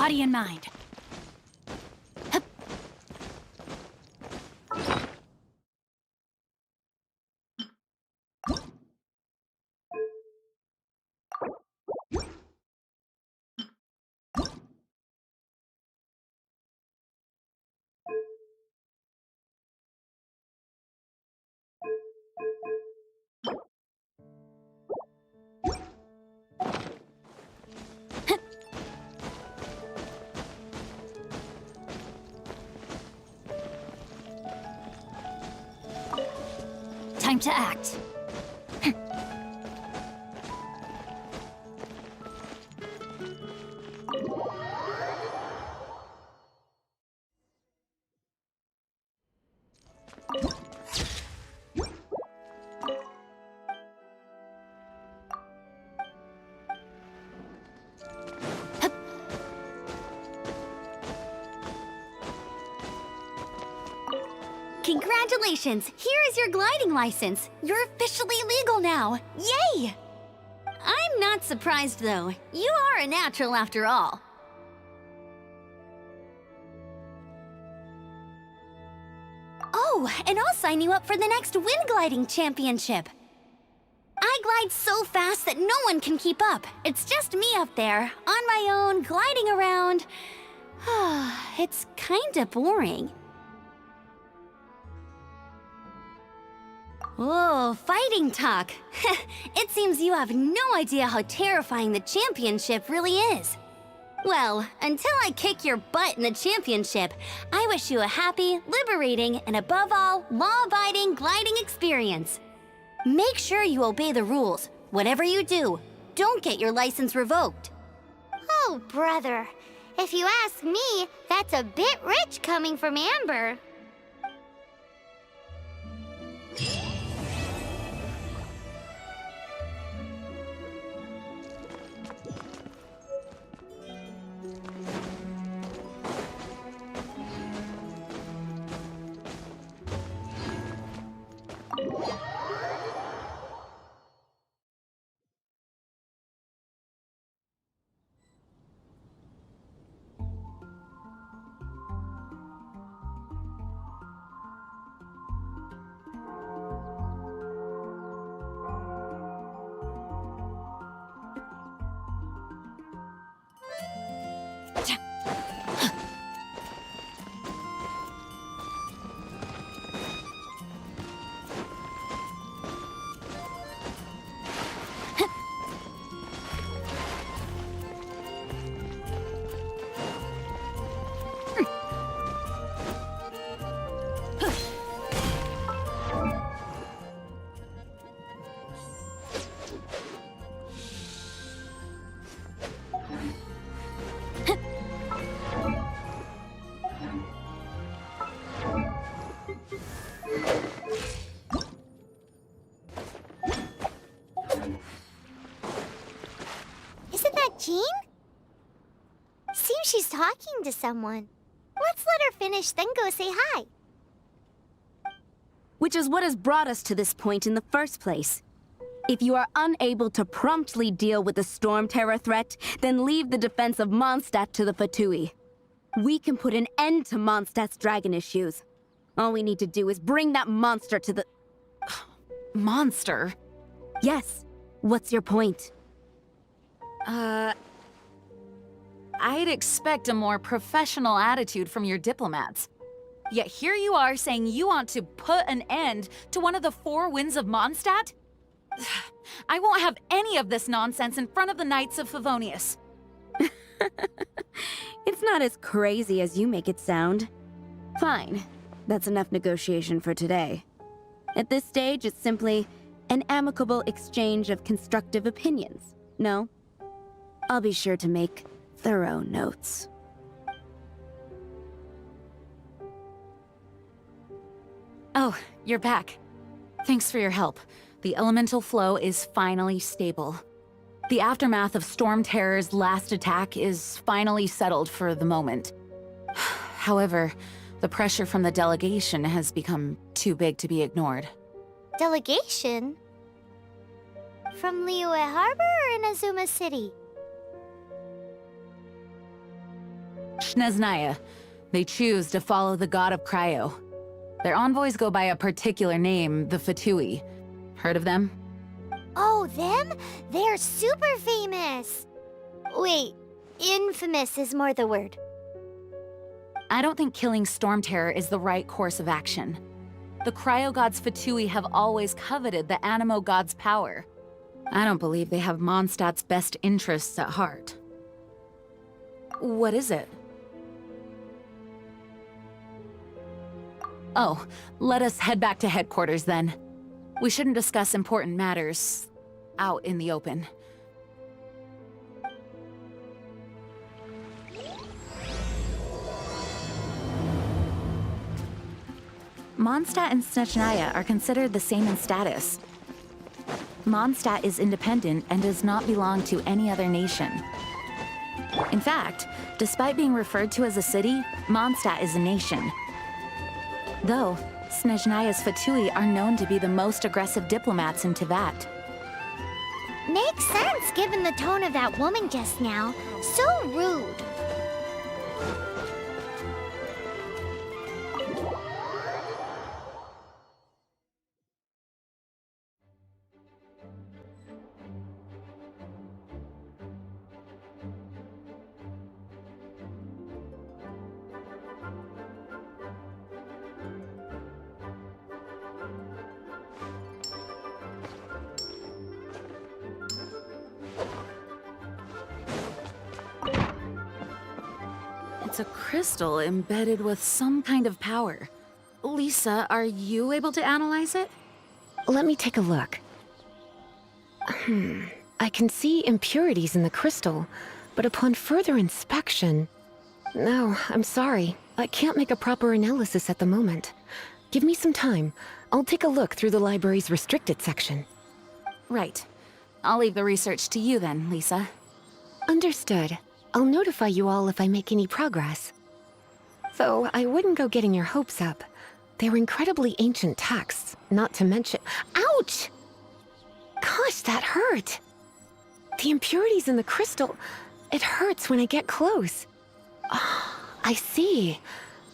body and mind. Hup. Time to act. Congratulations! Here is your gliding license. You're officially legal now. Yay! I'm not surprised, though. You are a natural after all. Oh, and I'll sign you up for the next wind gliding championship. I glide so fast that no one can keep up. It's just me up there, on my own, gliding around. It's kinda boring. Oh, fighting talk. It seems you have no idea how terrifying the championship really is. Well, until I kick your butt in the championship, I wish you a happy, liberating, and above all, law-abiding gliding experience. Make sure you obey the rules. Whatever you do, don't get your license revoked. Oh, brother. If you ask me, that's a bit rich coming from Amber. Jean? Seems she's talking to someone. Let's let her finish, then go say hi. Which is what has brought us to this point in the first place. If you are unable to promptly deal with the Storm Terror threat, then leave the defense of Mondstadt to the Fatui. We can put an end to Mondstadt's dragon issues. All we need to do is bring that monster to the... Monster? Yes. What's your point? I'd expect a more professional attitude from your diplomats. Yet here you are saying you want to put an end to one of the four winds of Mondstadt? I won't have any of this nonsense in front of the Knights of Favonius. It's not as crazy as you make it sound. Fine. That's enough negotiation for today. At this stage, it's simply an amicable exchange of constructive opinions. No? I'll be sure to make thorough notes. Oh, you're back. Thanks for your help. The elemental flow is finally stable. The aftermath of Storm Terror's last attack is finally settled for the moment. However, the pressure from the delegation has become too big to be ignored. Delegation? From Liyue Harbor or Inazuma City? Snezhnaya. They choose to follow the god of Cryo. Their envoys go by a particular name, the Fatui. Heard of them? Oh, them? They're super famous! Wait, infamous is more the word. I don't think killing Storm Terror is the right course of action. The Cryo God's Fatui have always coveted the Animo God's power. I don't believe they have Mondstadt's best interests at heart. What is it? Oh, let us head back to headquarters then. We shouldn't discuss important matters out in the open. Mondstadt and Snezhnaya are considered the same in status. Mondstadt is independent and does not belong to any other nation. In fact, despite being referred to as a city, Mondstadt is a nation. Though, Snezhnaya's Fatui are known to be the most aggressive diplomats in Teyvat. Makes sense given the tone of that woman just now. So rude. It's a crystal embedded with some kind of power. Lisa, are you able to analyze it? Let me take a look. I can see impurities in the crystal, but upon further inspection... No, I'm sorry. I can't make a proper analysis at the moment. Give me some time. I'll take a look through the library's restricted section. Right. I'll leave the research to you then, Lisa. Understood. I'll notify you all if I make any progress. Though I wouldn't go getting your hopes up. They're incredibly ancient texts, not to mention— Ouch! Gosh, that hurt! The impurities in the crystal— it hurts when I get close. Ah, I see.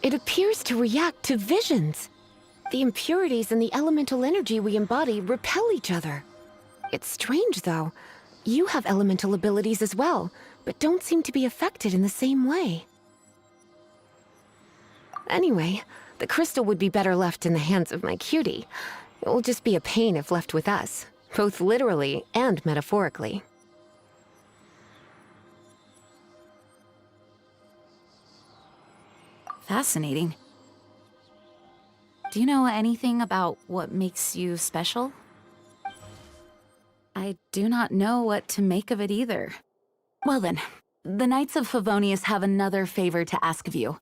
It appears to react to visions. The impurities and the elemental energy we embody repel each other. It's strange, though. You have elemental abilities as well, but don't seem to be affected in the same way. Anyway, the crystal would be better left in the hands of my cutie. It will just be a pain if left with us, both literally and metaphorically. Fascinating. Do you know anything about what makes you special? I do not know what to make of it either. Well then, the Knights of Favonius have another favor to ask of you.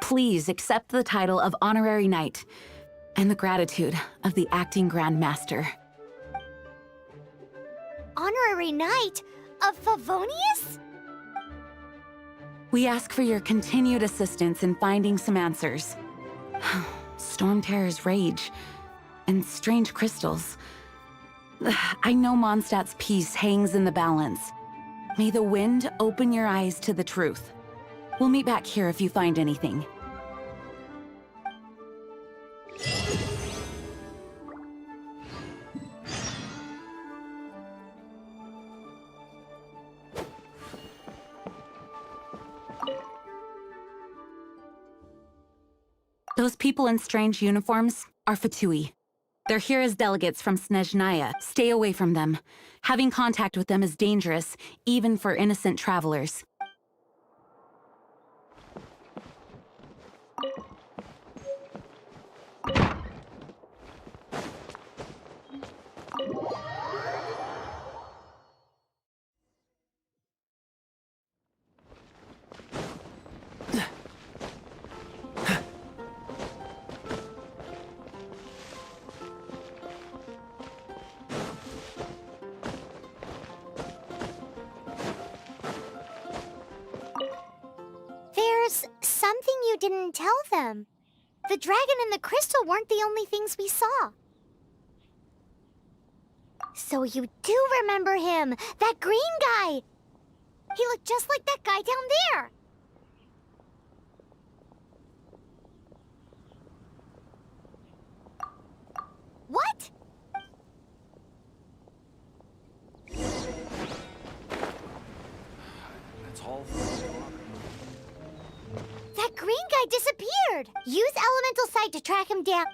Please accept the title of Honorary Knight and the gratitude of the Acting Grand Master. Honorary Knight of Favonius? We ask for your continued assistance in finding some answers. Storm Terror's rage and strange crystals. I know Mondstadt's peace hangs in the balance. May the wind open your eyes to the truth. We'll meet back here if you find anything. Those people in strange uniforms are Fatui. They're here as delegates from Snezhnaya. Stay away from them. Having contact with them is dangerous, even for innocent travelers. There's something you didn't tell them. The dragon and the crystal weren't the only things we saw. So you do remember him, that green guy! He looked just like that guy down there! What? That's all. That green guy disappeared! Use elemental sight to track him down.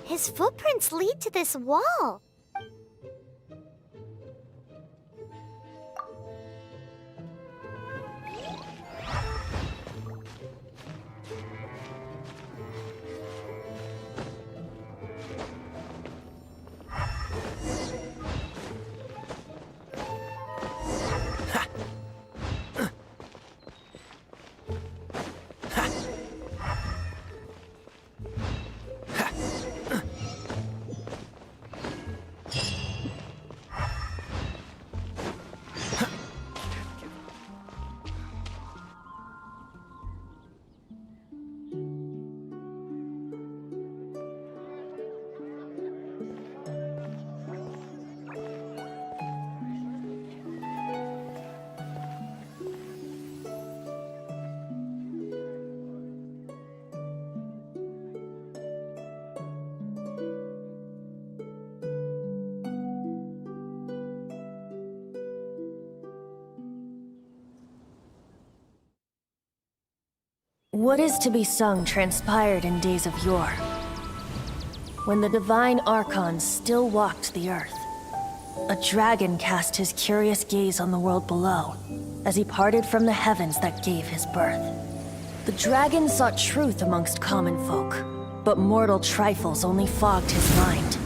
His footprints lead to this wall. What is to be sung transpired in days of yore, when the divine archons still walked the earth. A dragon cast his curious gaze on the world below, as he parted from the heavens that gave his birth. The dragon sought truth amongst common folk, but mortal trifles only fogged his mind.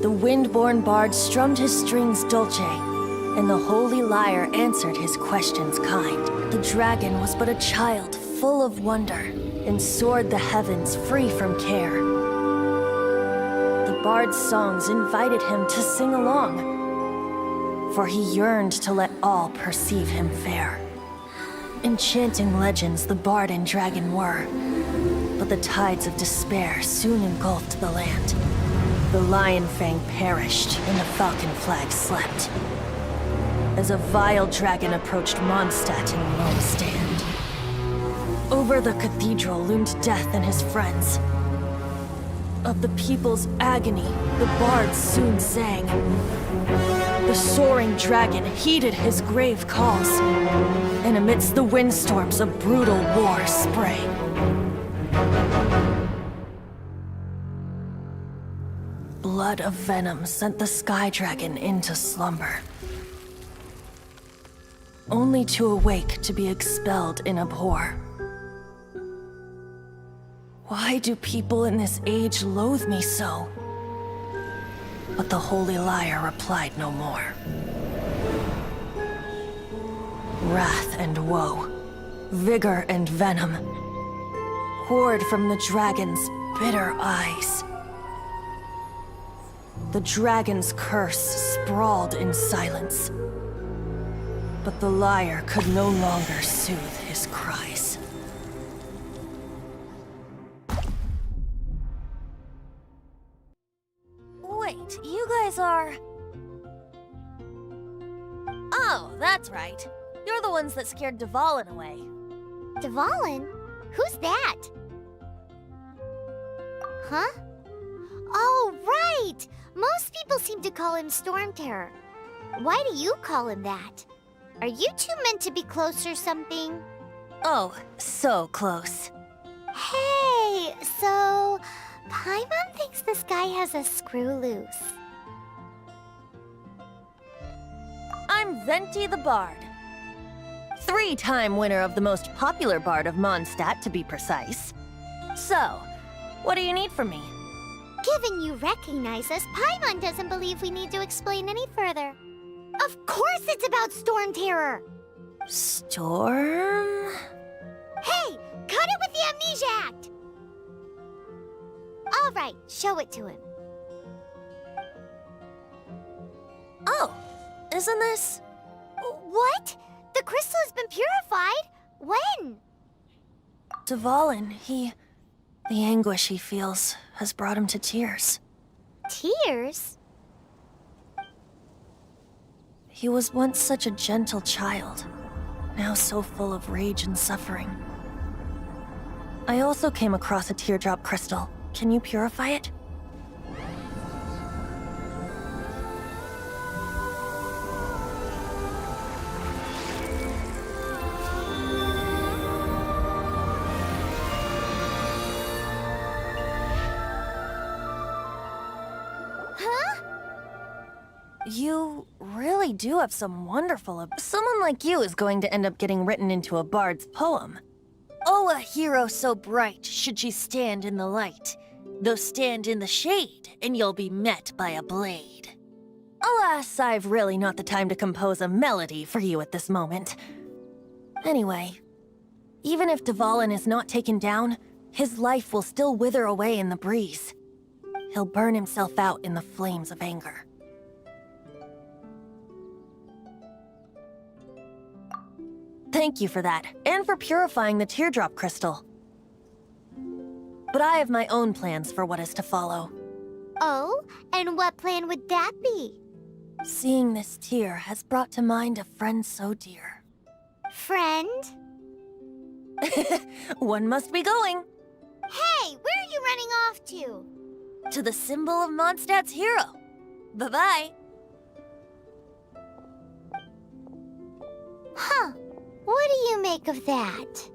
The wind-born bard strummed his strings dulce, and the holy lyre answered his questions kind. The dragon was but a child, full of wonder, and soared the heavens free from care. The bard's songs invited him to sing along, for he yearned to let all perceive him fair. Enchanting legends the bard and dragon were, but the tides of despair soon engulfed the land. The lion fang perished, and the falcon flag slept, as a vile dragon approached Mondstadt in lone stand. Over the cathedral loomed death and his friends. Of the people's agony, the bards soon sang. The soaring dragon heeded his grave calls, and amidst the windstorms a brutal war sprang. Blood of venom sent the sky dragon into slumber, only to awake to be expelled in abhor. Why do people in this age loathe me so? But the holy lyre replied no more. Wrath and woe, vigor and venom, poured from the dragon's bitter eyes. The dragon's curse sprawled in silence, but the lyre could no longer soothe his cries. Wait, you guys are... Oh, that's right. You're the ones that scared Dvalin away. Dvalin? Who's that? Huh? Oh, right! Most people seem to call him Storm Terror. Why do you call him that? Are you two meant to be close or something? Oh, so close. Hey, so... Paimon thinks this guy has a screw loose. I'm Venti the Bard. 3-time winner of the most popular bard of Mondstadt, to be precise. So, what do you need from me? Given you recognize us, Paimon doesn't believe we need to explain any further. Of course it's about Storm Terror! Storm? Hey! Cut it with the Amnesia Act! Alright, show it to him. Oh, isn't this? What? The crystal has been purified? When? Dvalin, the anguish he feels has brought him to tears. Tears? He was once such a gentle child, now so full of rage and suffering. I also came across a teardrop crystal. Can you purify it? You really do have some wonderful... Someone like you is going to end up getting written into a bard's poem. Oh, a hero so bright should she stand in the light. Though stand in the shade, and you'll be met by a blade. Alas, I've really not the time to compose a melody for you at this moment. Anyway, even if Dvalin is not taken down, his life will still wither away in the breeze. He'll burn himself out in the flames of anger. Thank you for that, and for purifying the teardrop crystal. But I have my own plans for what is to follow. Oh, and what plan would that be? Seeing this tear has brought to mind a friend so dear. Friend? One must be going. Hey, where are you running off to? To the symbol of Mondstadt's hero. Bye-bye. Huh. What do you make of that?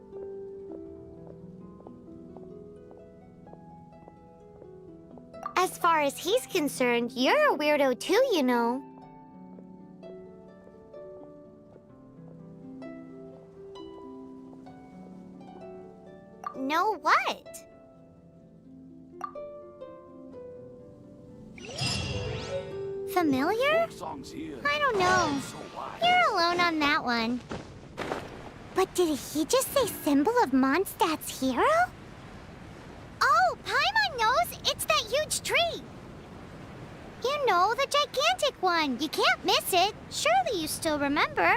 As far as he's concerned, you're a weirdo too, you know. Know what? Familiar? I don't know. You're alone on that one. But did he just say symbol of Mondstadt's hero? Oh, Paimon knows! It's that huge tree! You know, the gigantic one. You can't miss it. Surely you still remember.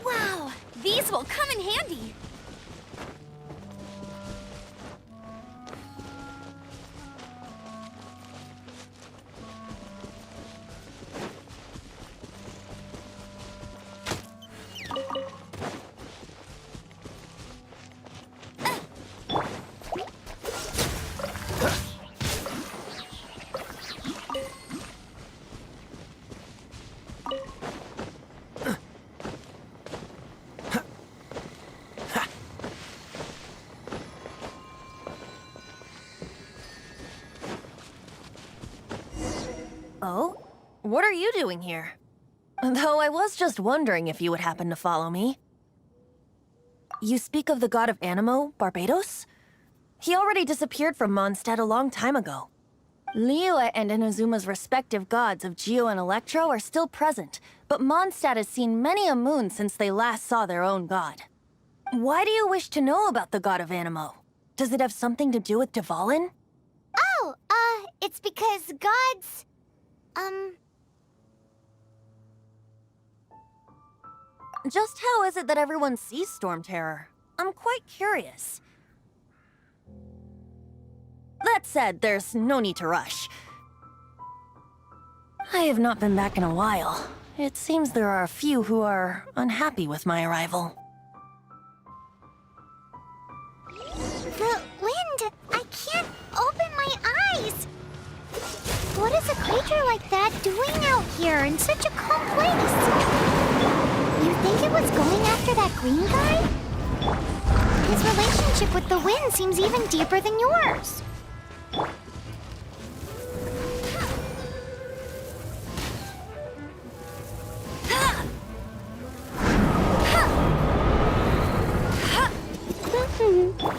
Wow, these will come in handy. Oh? What are you doing here? Though I was just wondering if you would happen to follow me. You speak of the god of Animo, Barbados? He already disappeared from Mondstadt a long time ago. Liyue and Inazuma's respective gods of Geo and Electro are still present, but Mondstadt has seen many a moon since they last saw their own god. Why do you wish to know about the god of Animo? Does it have something to do with Dvalin? Oh, it's because gods... Just how is it that everyone sees Storm Terror? I'm quite curious. That said, there's no need to rush. I have not been back in a while. It seems there are a few who are unhappy with my arrival. here in such a calm place. You think it was going after that green guy? His relationship with the wind seems even deeper than yours.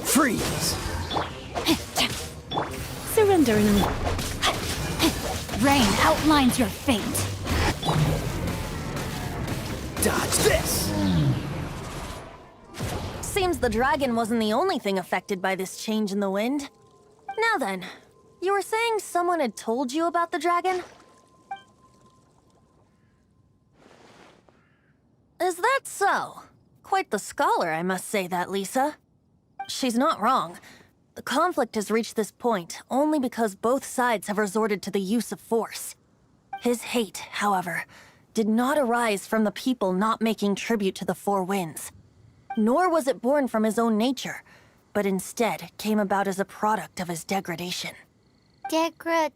Freeze! Surrender in a... Rain outlines your fate. Dodge this! Seems the dragon wasn't the only thing affected by this change in the wind. Now then, you were saying someone had told you about the dragon? Is that so? Quite the scholar, I must say that, Lisa. She's not wrong. The conflict has reached this point only because both sides have resorted to the use of force. His hate, however, did not arise from the people not making tribute to the Four Winds. Nor was it born from his own nature, but instead came about as a product of his degradation. Degradation?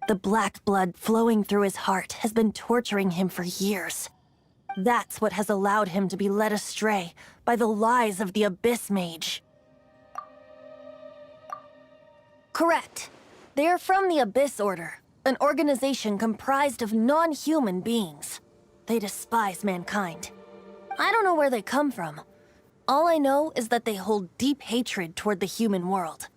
The black blood flowing through his heart has been torturing him for years. That's what has allowed him to be led astray by the lies of the Abyss Mage. Correct. They are from the Abyss Order, an organization comprised of non-human beings. They despise mankind. I don't know where they come from. All I know is that they hold deep hatred toward the human world.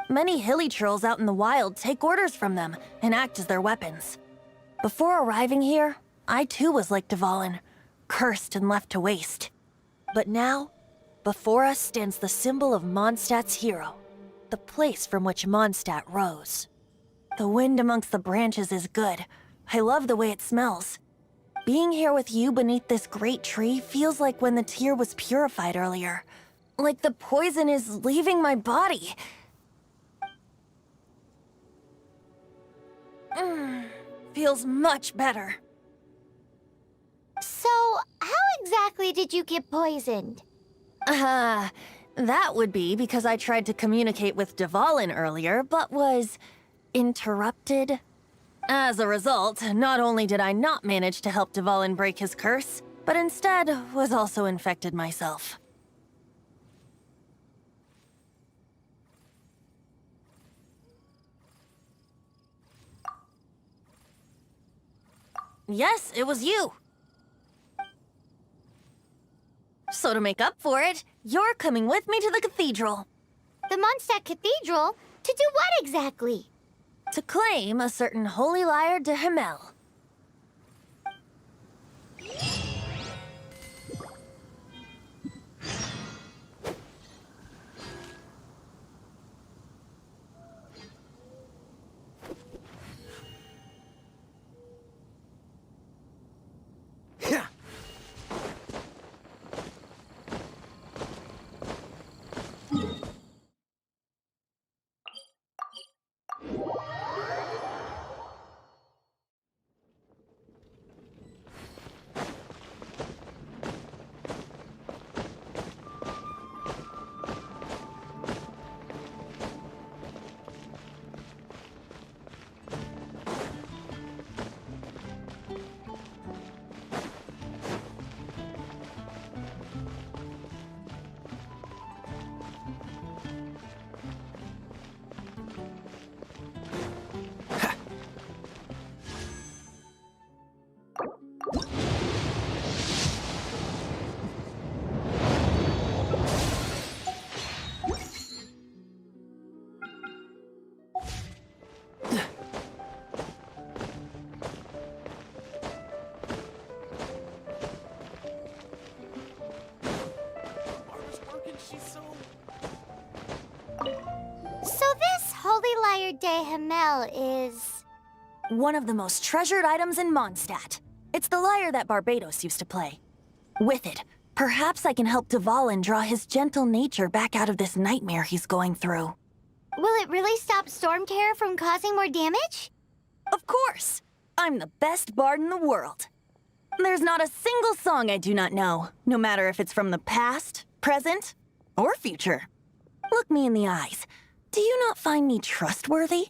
Many hilly trolls out in the wild take orders from them and act as their weapons. Before arriving here, I too was like Dvalin, cursed and left to waste. But now, before us stands the symbol of Mondstadt's hero, the place from which Mondstadt rose. The wind amongst the branches is good. I love the way it smells. Being here with you beneath this great tree feels like when the tear was purified earlier. Like the poison is leaving my body. Feels much better. So, how exactly did you get poisoned? That would be because I tried to communicate with Dvalin earlier, but was interrupted. As a result, not only did I not manage to help Dvalin break his curse, but instead was also infected myself. Yes, it was you. So to make up for it, you're coming with me to the cathedral. The Mondstadt Cathedral? To do what exactly? To claim a certain holy lyre de Himmel. So this holy lyre de Himmel is... One of the most treasured items in Mondstadt. It's the lyre that Barbados used to play. With it, perhaps I can help Dvalin draw his gentle nature back out of this nightmare he's going through. Will it really stop Storm Terror from causing more damage? Of course! I'm the best bard in the world. There's not a single song I do not know, no matter if it's from the past, present, or future. Look me in the eyes. Do you not find me trustworthy?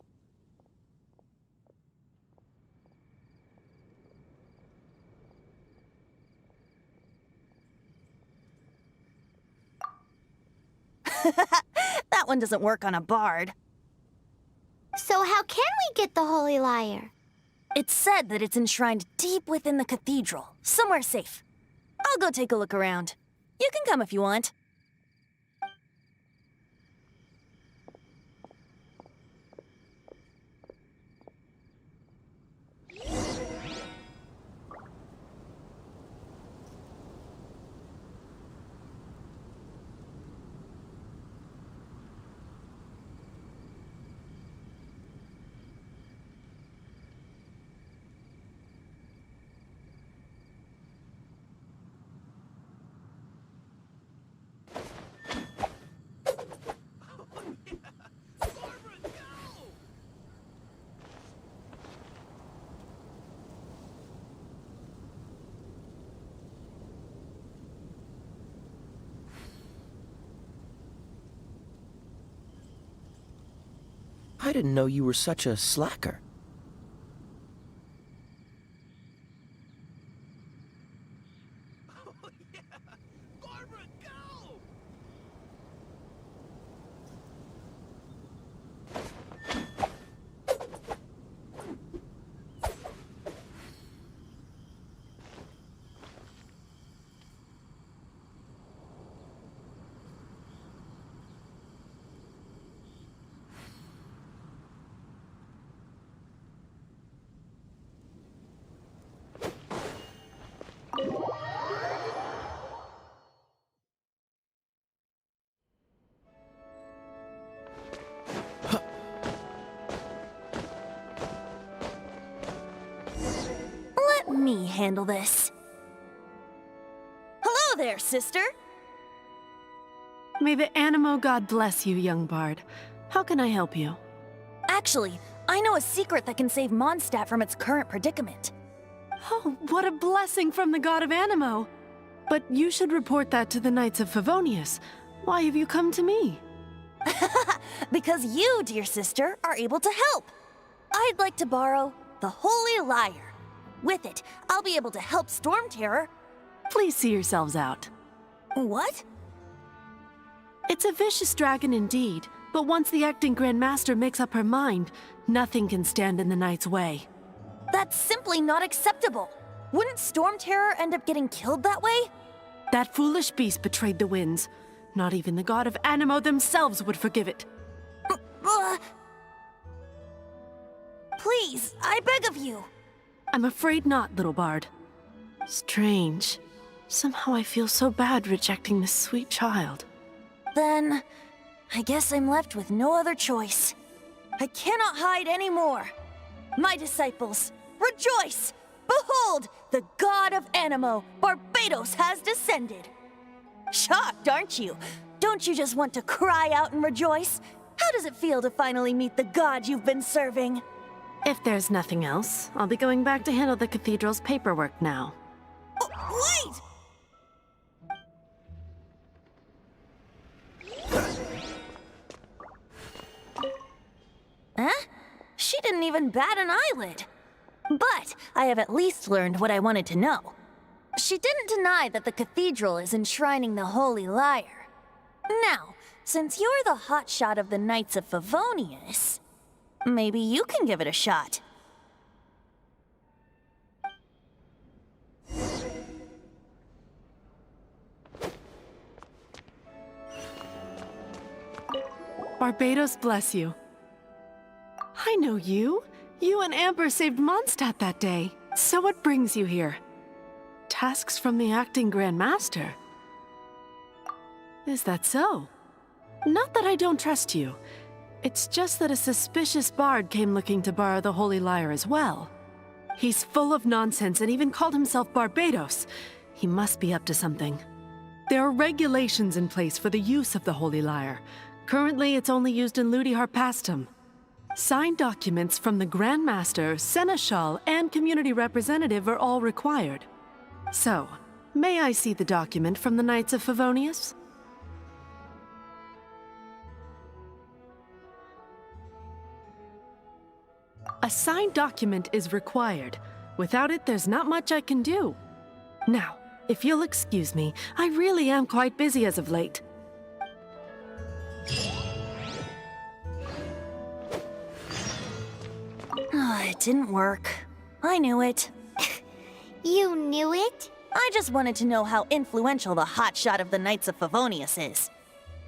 That one doesn't work on a bard. So how can we get the Holy Lyre? It's said that it's enshrined deep within the cathedral, somewhere safe. I'll go take a look around. You can come if you want. I didn't know you were such a slacker. Let me handle this. Hello there, sister! May the Animo God bless you, young bard. How can I help you? Actually, I know a secret that can save Mondstadt from its current predicament. Oh, what a blessing from the god of Animo! But you should report that to the Knights of Favonius. Why have you come to me? Because you, dear sister, are able to help. I'd like to borrow the Holy Lyre. With it, I'll be able to help Storm Terror. Please see yourselves out. What? It's a vicious dragon indeed, but once the acting Grand Master makes up her mind, nothing can stand in the Knight's way. That's simply not acceptable. Wouldn't Storm Terror end up getting killed that way? That foolish beast betrayed the winds. Not even the god of Animo themselves would forgive it. Please, I beg of you. I'm afraid not, little bard. Strange. Somehow I feel so bad rejecting this sweet child. Then, I guess I'm left with no other choice. I cannot hide anymore. My disciples, rejoice! Behold, the god of Animo, Barbados, has descended. Shocked, aren't you? Don't you just want to cry out and rejoice? How does it feel to finally meet the god you've been serving? If there's nothing else, I'll be going back to handle the cathedral's paperwork now. Wait! Huh? She didn't even bat an eyelid. But I have at least learned what I wanted to know. She didn't deny that the cathedral is enshrining the Holy Lyre. Now, since you're the hotshot of the Knights of Favonius, maybe you can give it a shot. Barbados bless you. I know you. You and Amber saved Mondstadt that day. So what brings you here? Tasks from the acting Grand Master? Is that so? Not that I don't trust you. It's just that a suspicious bard came looking to borrow the Holy Lyre as well. He's full of nonsense and even called himself Barbados. He must be up to something. There are regulations in place for the use of the Holy Lyre. Currently, it's only used in Ludi Harpastum. Signed documents from the Grand Master, Seneschal, and community representative are all required. So, may I see the document from the Knights of Favonius? A signed document is required. Without it, there's not much I can do. Now, if you'll excuse me, I really am quite busy as of late. It didn't work. I knew it. You knew it? I just wanted to know how influential the hotshot of the Knights of Favonius is.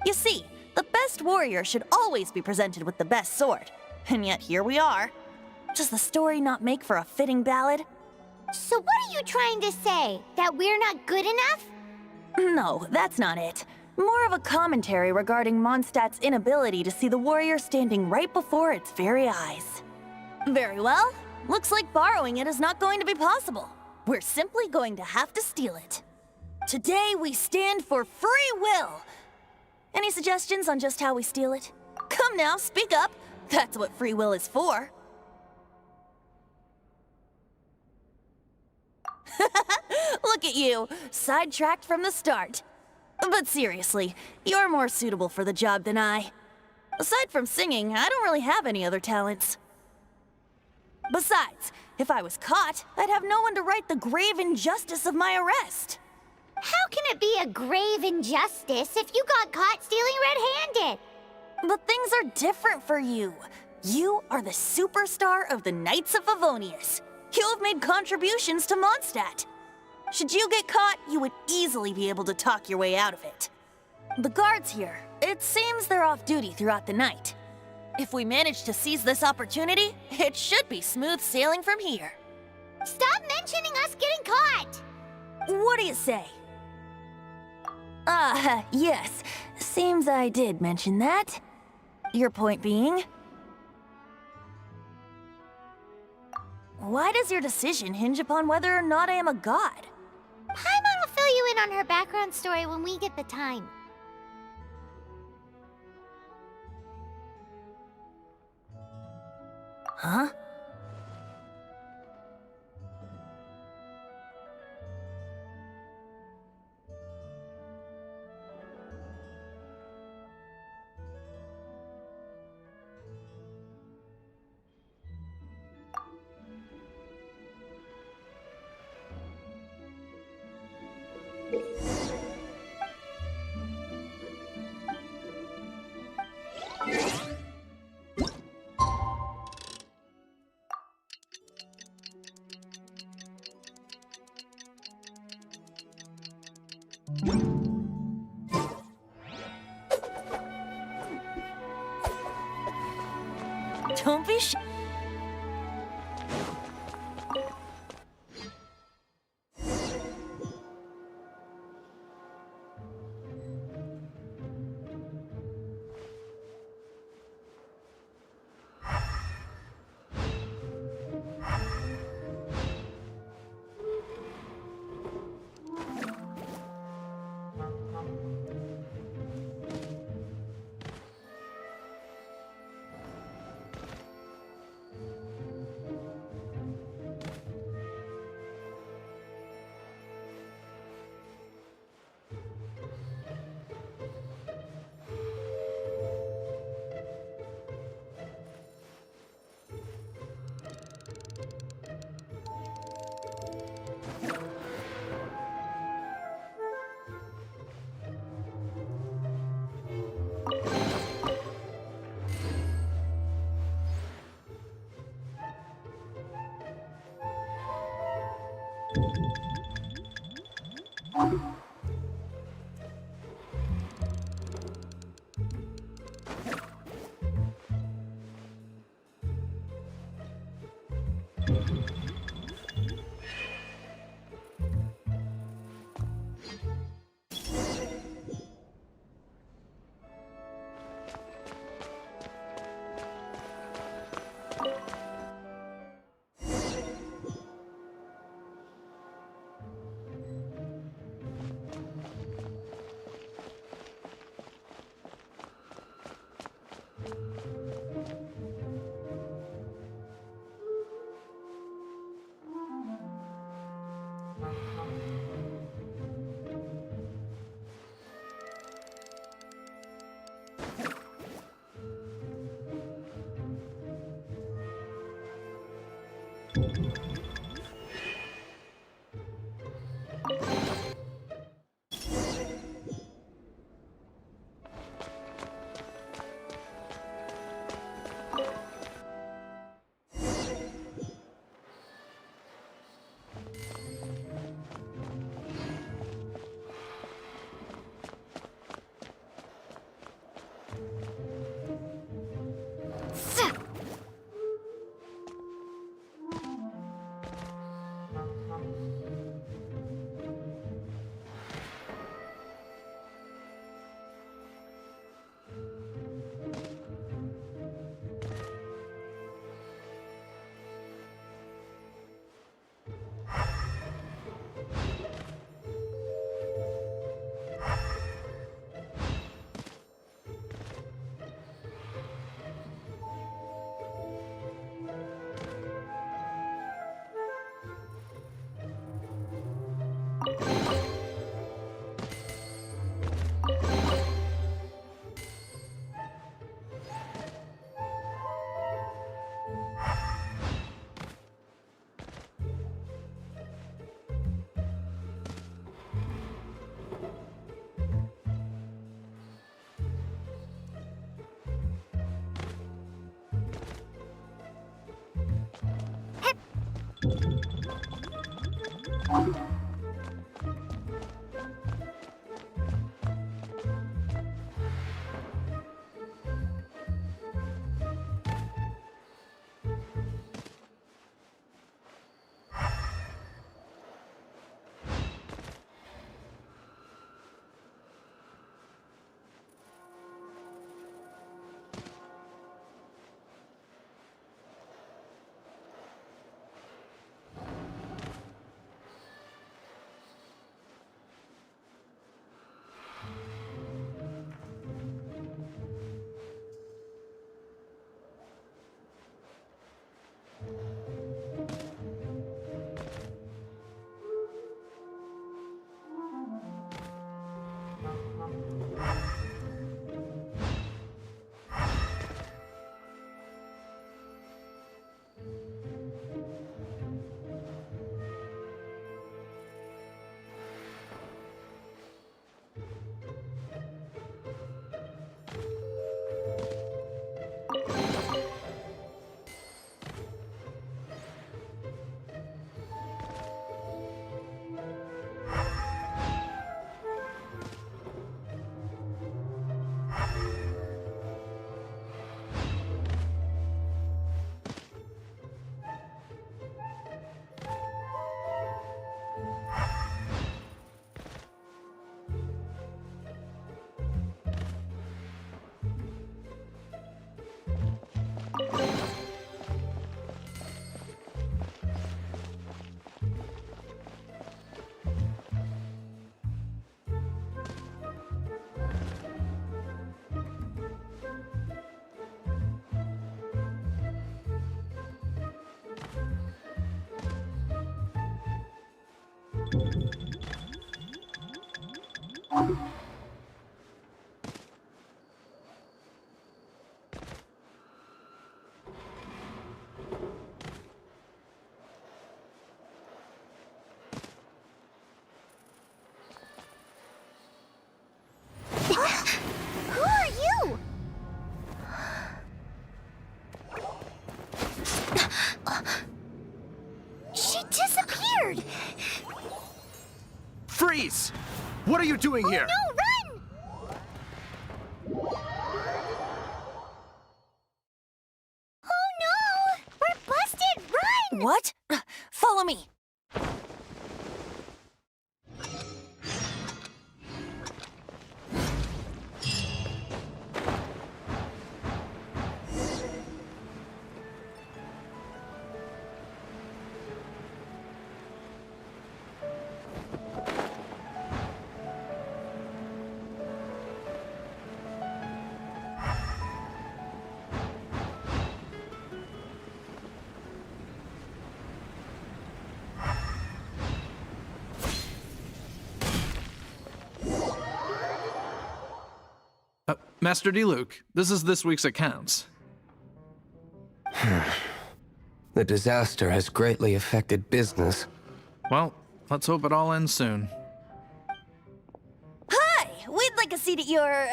You see, the best warrior should always be presented with the best sword. And yet here we are. Does the story not make for a fitting ballad? So what are you trying to say? That we're not good enough? No, that's not it. More of a commentary regarding Mondstadt's inability to see the warrior standing right before its very eyes. Very well. Looks like borrowing it is not going to be possible. We're simply going to have to steal it. Today we stand for free will. Any suggestions on just how we steal it? Come now, speak up. That's what free will is for. Look at you, sidetracked from the start. But seriously, you're more suitable for the job than I. Aside from singing, I don't really have any other talents. Besides, if I was caught, I'd have no one to right the grave injustice of my arrest. How can it be a grave injustice if you got caught stealing red-handed? But things are different for you. You are the superstar of the Knights of Favonius. You have made contributions to Mondstadt. Should you get caught, you would easily be able to talk your way out of it. The guards here, it seems they're off duty throughout the night. If we manage to seize this opportunity, it should be smooth sailing from here. Stop mentioning us getting caught! What do you say? Yes. Seems I did mention that. Your point being? Why does your decision hinge upon whether or not I am a god? Paimon will fill you in on her background story when we get the time. Huh? Don't be Who are you? She disappeared! Freeze! What are you doing here? No, run! Oh no! We're busted! Run! What? Follow me. Master Diluc, this is this week's accounts. The disaster has greatly affected business. Well, let's hope it all ends soon. Hi! We'd like a seat at your,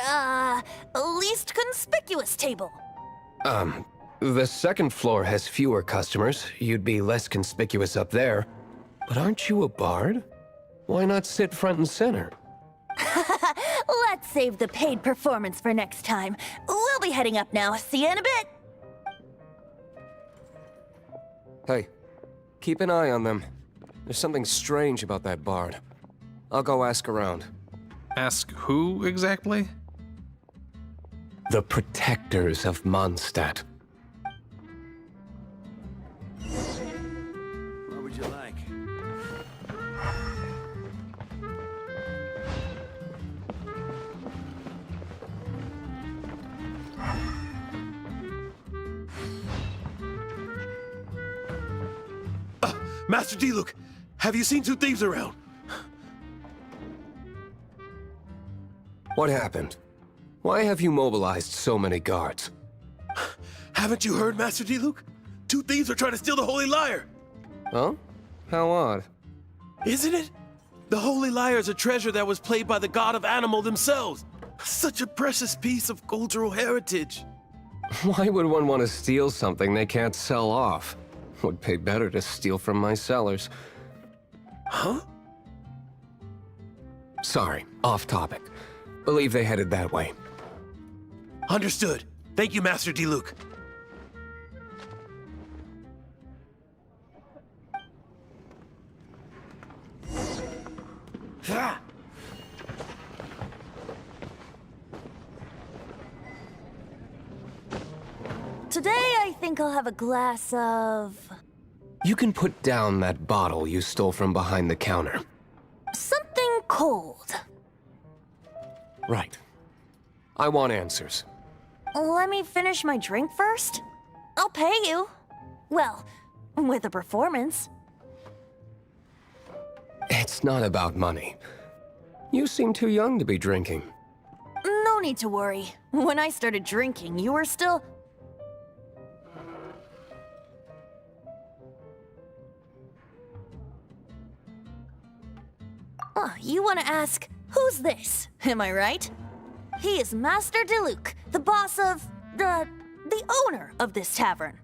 least conspicuous table. The second floor has fewer customers. You'd be less conspicuous up there. But aren't you a bard? Why not sit front and center? Let's save the paid performance for next time. We'll be heading up now. See you in a bit. Hey, keep an eye on them. There's something strange about that bard. I'll go ask around. Ask who exactly? The protectors of Mondstadt. What would you like? Master Diluc, have you seen two thieves around? What happened? Why have you mobilized so many guards? Haven't you heard, Master Diluc? Two thieves are trying to steal the Holy Lyre. Huh? How odd. Isn't it? The Holy Lyre is a treasure that was played by the god of animal themselves. Such a precious piece of cultural heritage. Why would one want to steal something they can't sell off? Would pay better to steal from my sellers. Huh? Sorry, off topic. Believe they headed that way. Understood. Thank you, Master Diluc. Today, I think I'll have a glass of... You can put down that bottle you stole from behind the counter. something cold. Right. I want answers. Let me finish my drink first. I'll pay you. Well, with a performance. It's not about money. You seem too young to be drinking. No need to worry. When I started drinking, you were still... Oh, you want to ask, who's this? Am I right? He is Master Diluc, the boss of... the owner of this tavern.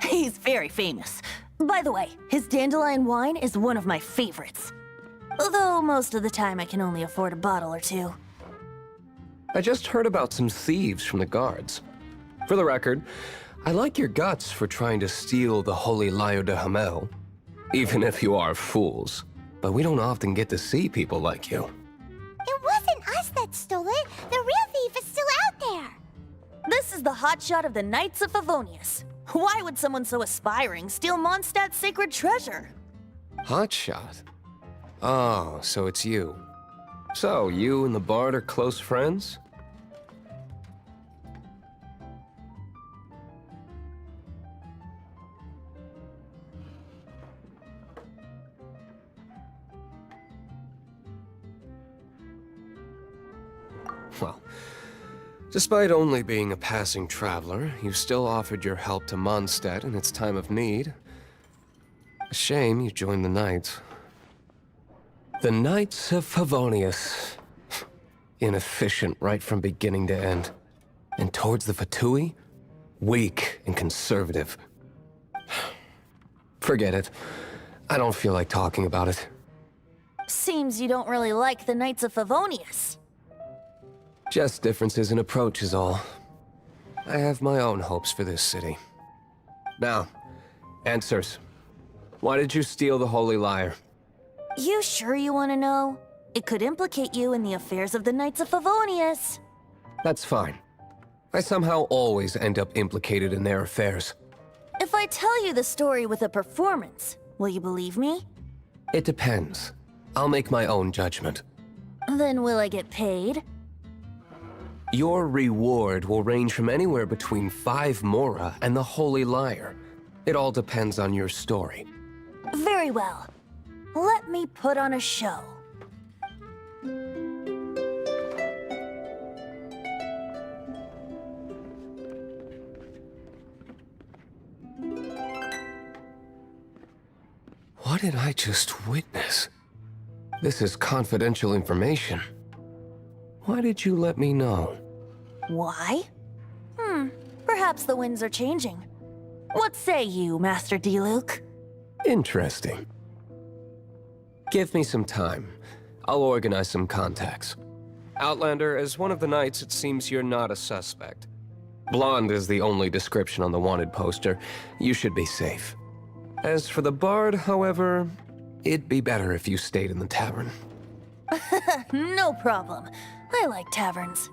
He's very famous. By the way, his dandelion wine is one of my favorites. Although most of the time I can only afford a bottle or two. I just heard about some thieves from the guards. For the record, I like your guts for trying to steal the Holy Lyre de Hamel. Even if you are fools. But we don't often get to see people like you. It wasn't us that stole it. The real thief is still out there. This is the hotshot of the Knights of Favonius. Why would someone so aspiring steal Mondstadt's sacred treasure? Hotshot? Oh, so it's you. So, you and the Bard are close friends? Well, despite only being a passing traveler, you still offered your help to Mondstadt in its time of need. A shame you joined the Knights. The Knights of Favonius. Inefficient right from beginning to end. And towards the Fatui, weak and conservative. Forget it. I don't feel like talking about it. Seems you don't really like the Knights of Favonius. Just differences in approach is all. I have my own hopes for this city. Now, answers. Why did you steal the Holy Lyre? You sure you want to know? It could implicate you in the affairs of the Knights of Favonius. That's fine. I somehow always end up implicated in their affairs. If I tell you the story with a performance, will you believe me? It depends. I'll make my own judgment. Then will I get paid? Your reward will range from anywhere between 5 Mora and the Holy Lyre. It all depends on your story. Very well. Let me put on a show. What did I just witness? This is confidential information. Why did you let me know? Why? Perhaps the winds are changing. What say you, Master Diluc? Interesting. Give me some time. I'll organize some contacts. Outlander, as one of the Knights, it seems you're not a suspect. Blonde is the only description on the wanted poster. You should be safe. As for the Bard, however, it'd be better if you stayed in the tavern. No problem. I like taverns.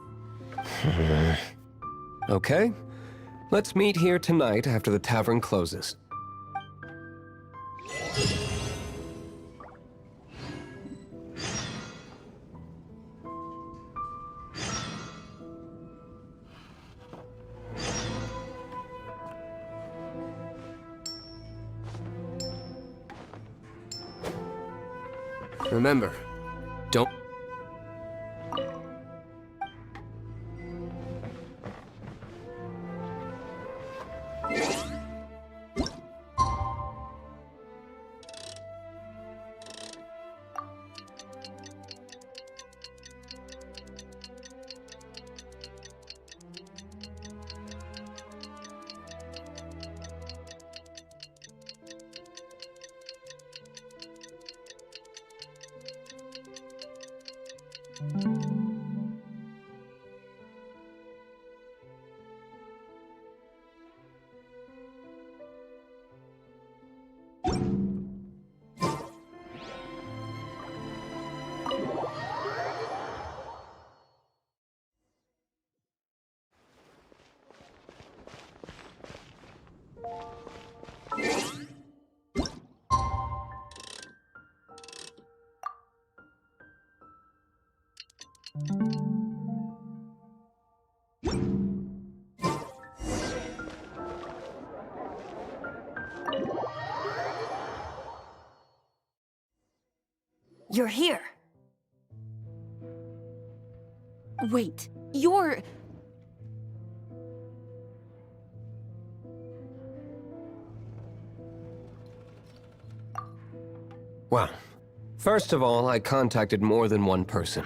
Okay. Let's meet here tonight after the tavern closes. Remember, don't... You're here. Wait, you're... Well, first of all, I contacted more than one person.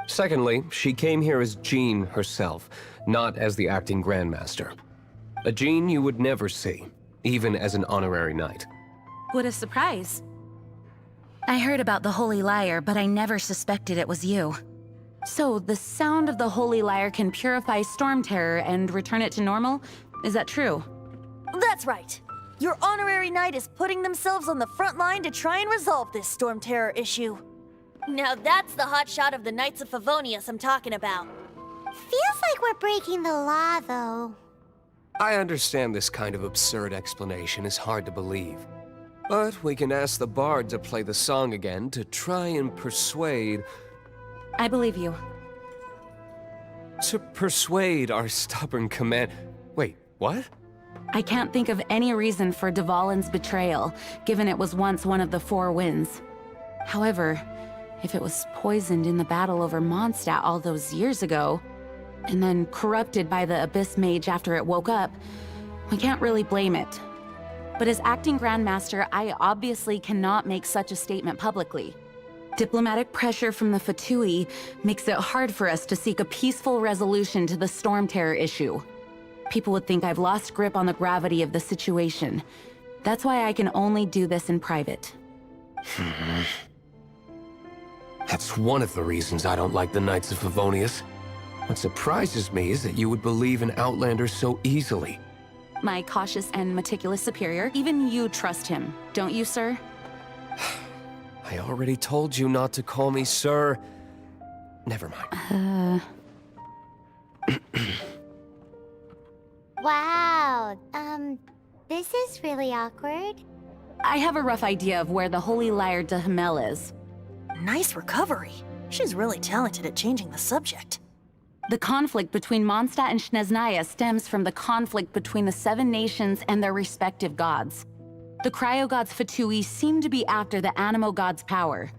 Secondly, she came here as Jean herself, not as the acting Grandmaster. A Jean you would never see, even as an honorary knight. What a surprise. I heard about the Holy Lyre, but I never suspected it was you. So, the sound of the Holy Lyre can purify Storm Terror and return it to normal? Is that true? That's right. Your honorary knight is putting themselves on the front line to try and resolve this Storm Terror issue. Now that's the hotshot of the Knights of Favonius I'm talking about. Feels like we're breaking the law, though. I understand this kind of absurd explanation is hard to believe. But we can ask the bard to play the song again to try and persuade... I believe you. To persuade our stubborn command... Wait, what? I can't think of any reason for Dvalin's betrayal, given it was once one of the Four Winds. However, if it was poisoned in the battle over Mondstadt all those years ago, and then corrupted by the Abyss Mage after it woke up, we can't really blame it. But as acting Grandmaster, I obviously cannot make such a statement publicly. Diplomatic pressure from the Fatui makes it hard for us to seek a peaceful resolution to the Storm Terror issue. People would think I've lost grip on the gravity of the situation. That's why I can only do this in private. That's one of the reasons I don't like the Knights of Favonius. What surprises me is that you would believe in Outlanders so easily. My cautious and meticulous superior, even you trust him, don't you, sir? I already told you not to call me sir. Never mind. Wow, this is really awkward. I have a rough idea of where the Holy Lyre de Hamel is. Nice recovery. She's really talented at changing the subject. The conflict between Mondstadt and Snezhnaya stems from the conflict between the Seven Nations and their respective gods. The cryo-gods Fatui seem to be after the Animo god's power.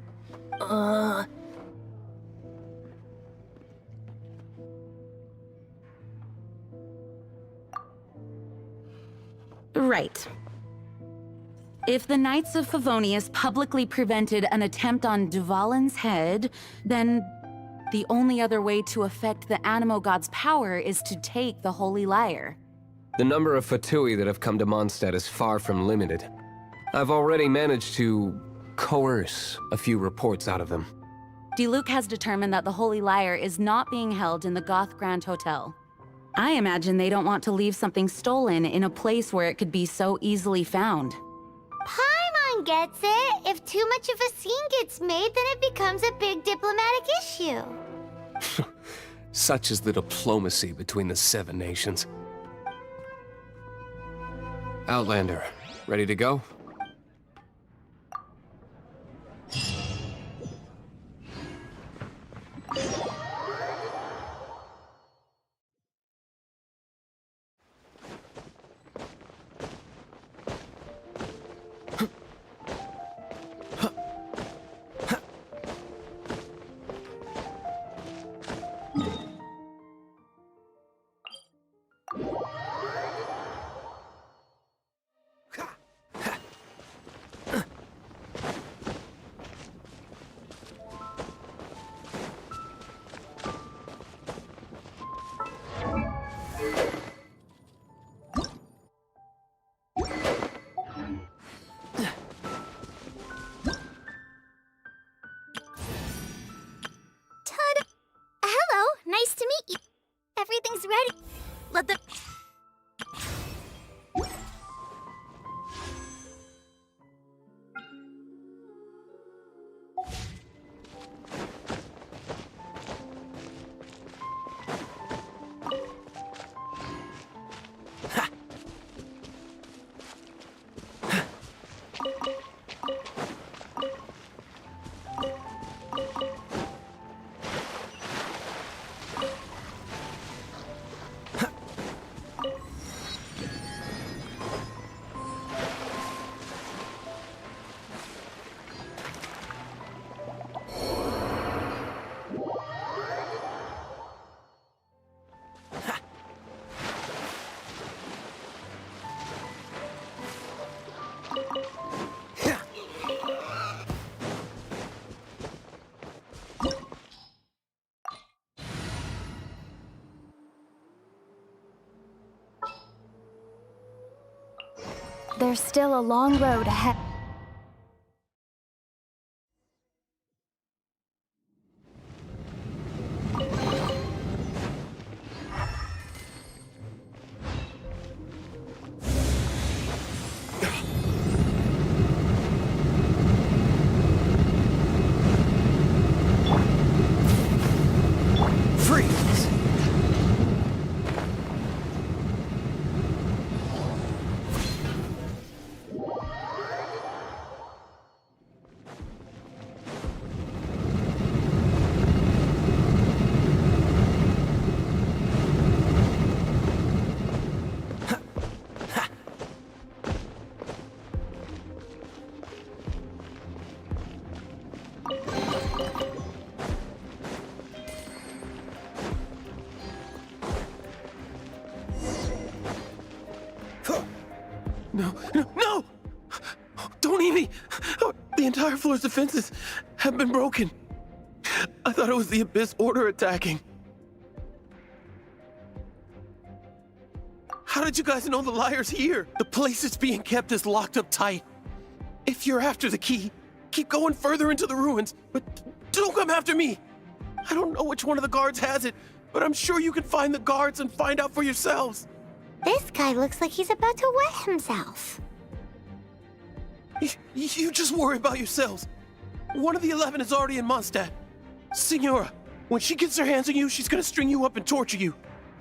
Right. If the Knights of Favonius publicly prevented an attempt on Dvalin's head, then the only other way to affect the Animo god's power is to take the Holy Lyre. The number of Fatui that have come to Mondstadt is far from limited. I've already managed to coerce a few reports out of them. Diluc has determined that the Holy Lyre is not being held in the Goth Grand Hotel. I imagine they don't want to leave something stolen in a place where it could be so easily found. Paimon gets it. If too much of a scene gets made, then it becomes a big diplomatic issue. Such is the diplomacy between the Seven Nations. Outlander, ready to go? There's still a long road ahead. Freeze! No, no, no! Don't eat me! The entire floor's defenses have been broken. I thought it was the Abyss Order attacking. How did you guys know the liar's here? The place it's being kept is locked up tight. If you're after the key, keep going further into the ruins, but don't come after me. I don't know which one of the guards has it, but I'm sure you can find the guards and find out for yourselves. This guy looks like he's about to wet himself. You just worry about yourselves. One of the 11 is already in Mondstadt. Signora, when she gets her hands on you, she's gonna string you up and torture you.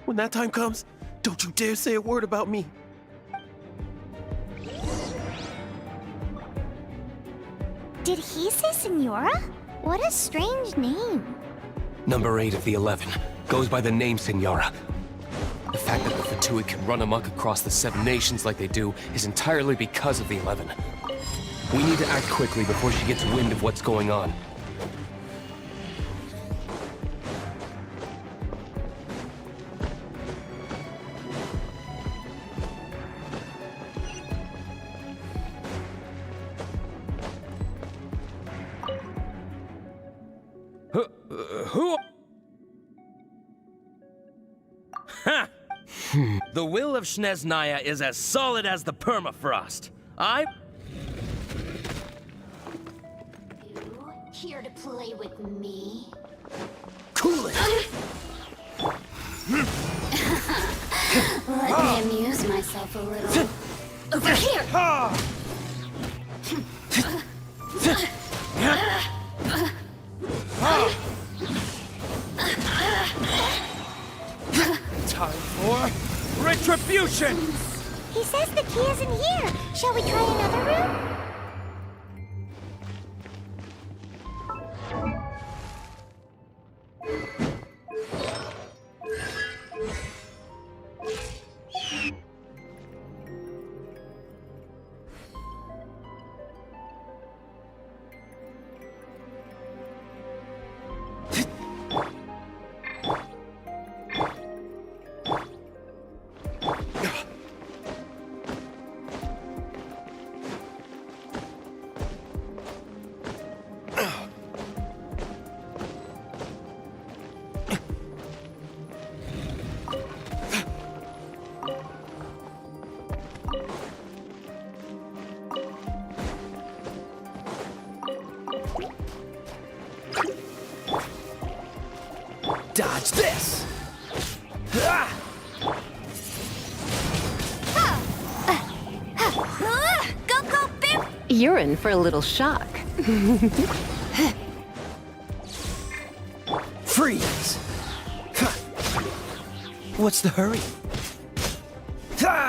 When that time comes, don't you dare say a word about me. Did he say Senora? What a strange name. Number 8 of the 11 goes by the name Senora. The fact that the Fatui can run amok across the 7 nations like they do is entirely because of the 11. We need to act quickly before she gets wind of what's going on. Who? Ha! The will of Shneznaya is as solid as the permafrost. You here to play with me? Cool it! Let me amuse myself a little. Over here! Time for retribution! He says the key isn't here. Shall we try another room? Dodge this! Ah! Go, go, Bim! You're in for a little shock. Freeze! What's the hurry? Ah!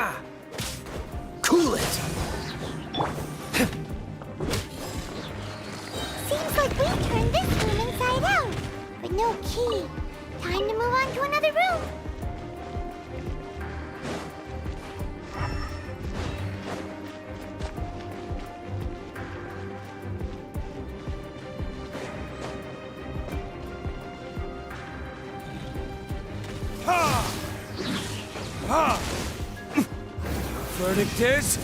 verdict is...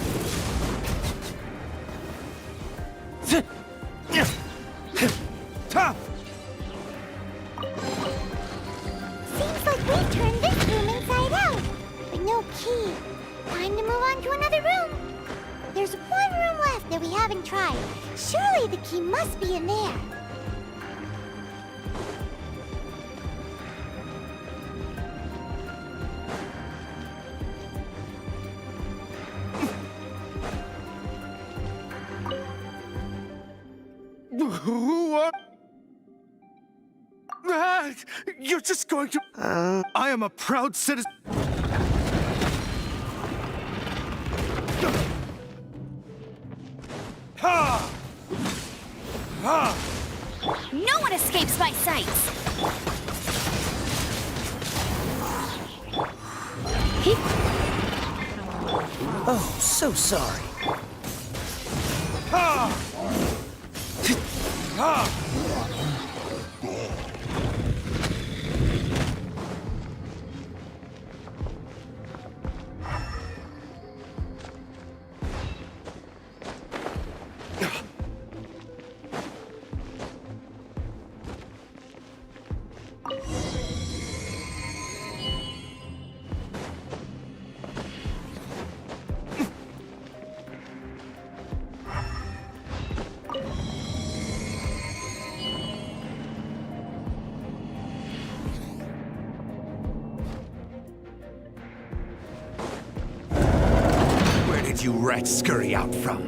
Seems like we've turned this room inside out, but no key. Time to move on to another room. There's one room left that we haven't tried. Surely the key must be in there. What? You're just going to... I am a proud citizen... No one escapes my sights! Oh, so sorry. You rats scurry out from?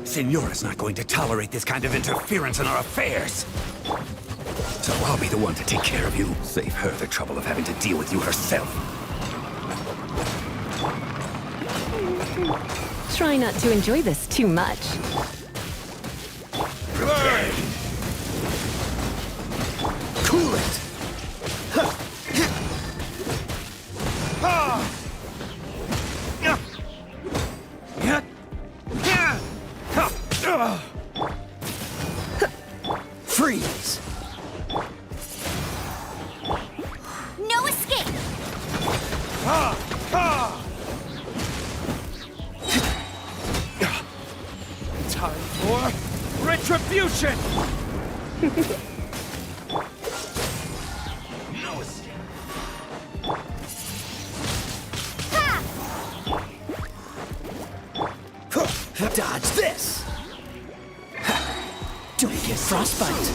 Signora's not going to tolerate this kind of interference in our affairs. So I'll be the one to take care of you. Save her the trouble of having to deal with you herself. Try not to enjoy this too much. Cool it! Freeze! No escape! Time for retribution! No escape. Dodge this! Don't get frostbite.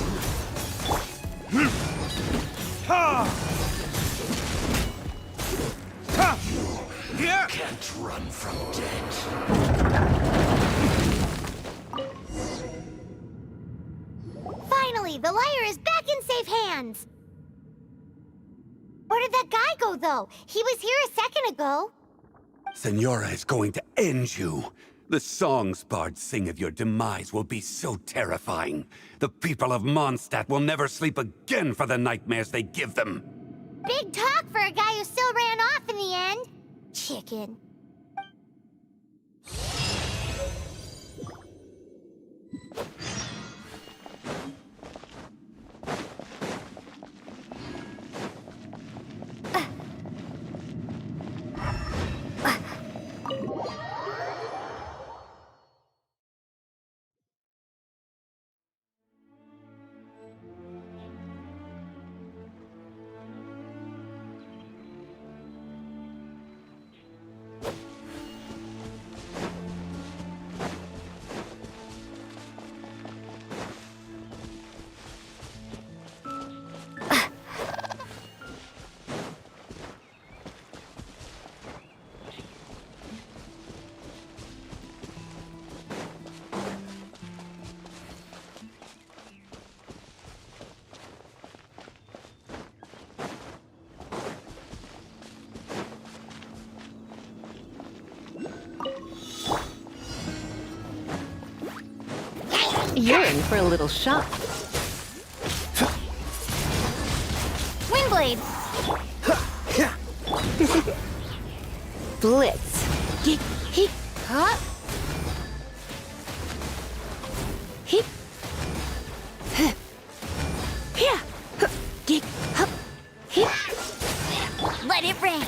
Can't run from death. Finally, the liar is back in safe hands. Where did that guy go, though? He was here a second ago. Signora is going to end you. The songs bards sing of your demise will be so terrifying. The people of Mondstadt will never sleep again for the nightmares they give them. Big talk for a guy who still ran off in the end. Chicken. You're in for a little shock. Windblade! Blitz. Geek, heek, hop. Heek. Huh. Yeah. Huh. Geek, hop. Heek. Let it rain!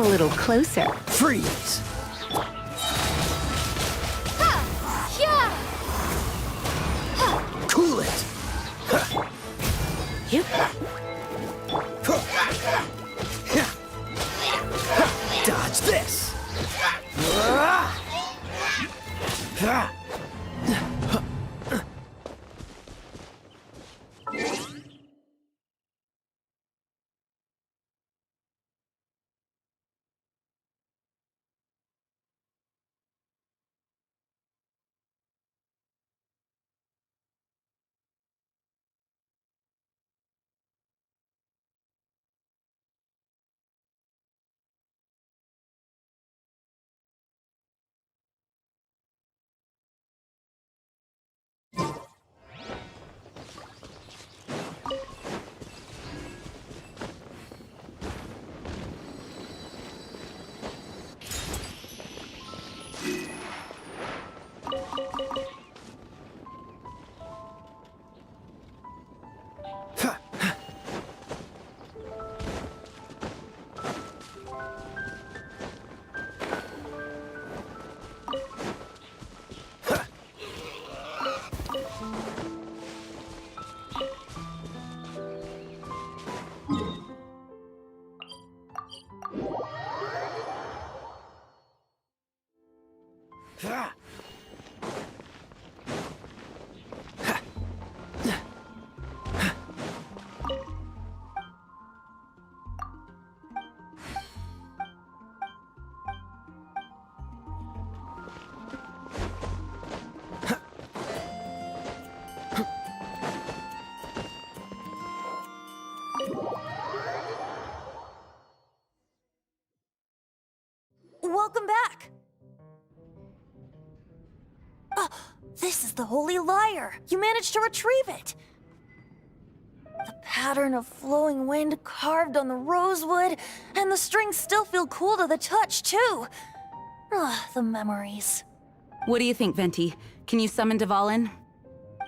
a little closer. Freeze! Cool it! Yep. Dodge this! Welcome back! This is the Holy Lyre! You managed to retrieve it! The pattern of flowing wind carved on the rosewood, and the strings still feel cool to the touch, too! The memories. What do you think, Venti? Can you summon Dvalin?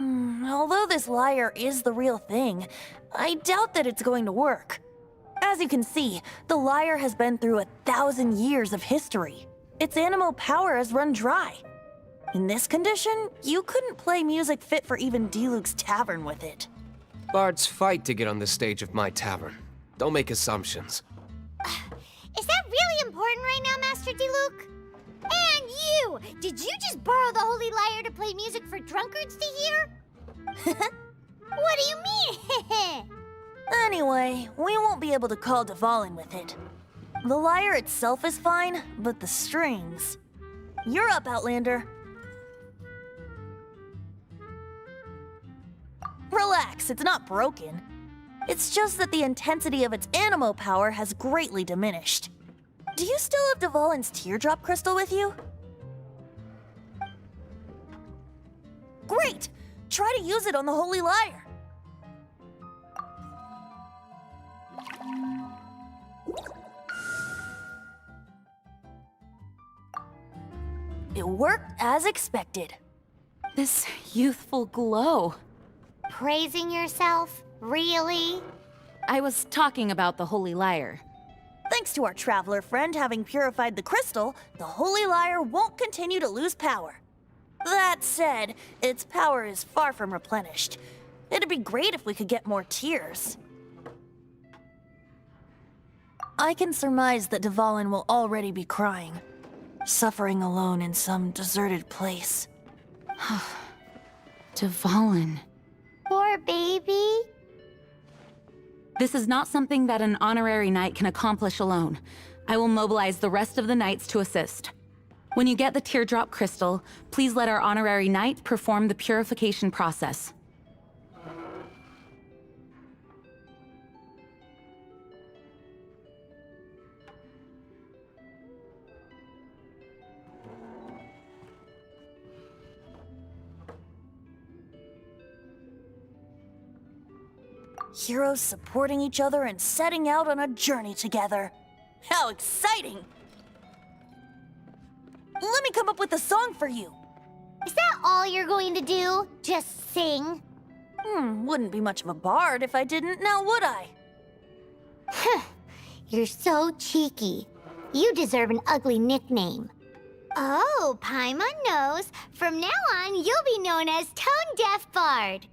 Although this lyre is the real thing, I doubt that it's going to work. As you can see, the lyre has been through 1,000 years of history. Its animal power has run dry. In this condition, you couldn't play music fit for even Diluc's tavern with it. Bards fight to get on the stage of my tavern. Don't make assumptions. Is that really important right now, Master Diluc? And you! Did you just borrow the Holy Lyre to play music for drunkards to hear? What do you mean? Anyway, we won't be able to call Dvalin with it. The lyre itself is fine, but the strings... You're up, Outlander. Relax, it's not broken. It's just that the intensity of its animo power has greatly diminished. Do you still have Dvalin's teardrop crystal with you? Great! Try to use it on the Holy Lyre. It worked as expected. This youthful glow. Praising yourself? Really? I was talking about the Holy Lyre. Thanks to our traveler friend having purified the crystal, the Holy Lyre won't continue to lose power. That said, its power is far from replenished. It'd be great if we could get more tears. I can surmise that Dvalin will already be crying, suffering alone in some deserted place. Dvalin. Poor baby. This is not something that an honorary knight can accomplish alone. I will mobilize the rest of the knights to assist. When you get the teardrop crystal, please let our honorary knight perform the purification process. Heroes supporting each other and setting out on a journey together. How exciting! Let me come up with a song for you. Is that all you're going to do? Just sing? Wouldn't be much of a bard if I didn't, now would I? You're so cheeky. You deserve an ugly nickname. Oh, Paimon knows. From now on, you'll be known as Tone Deaf Bard.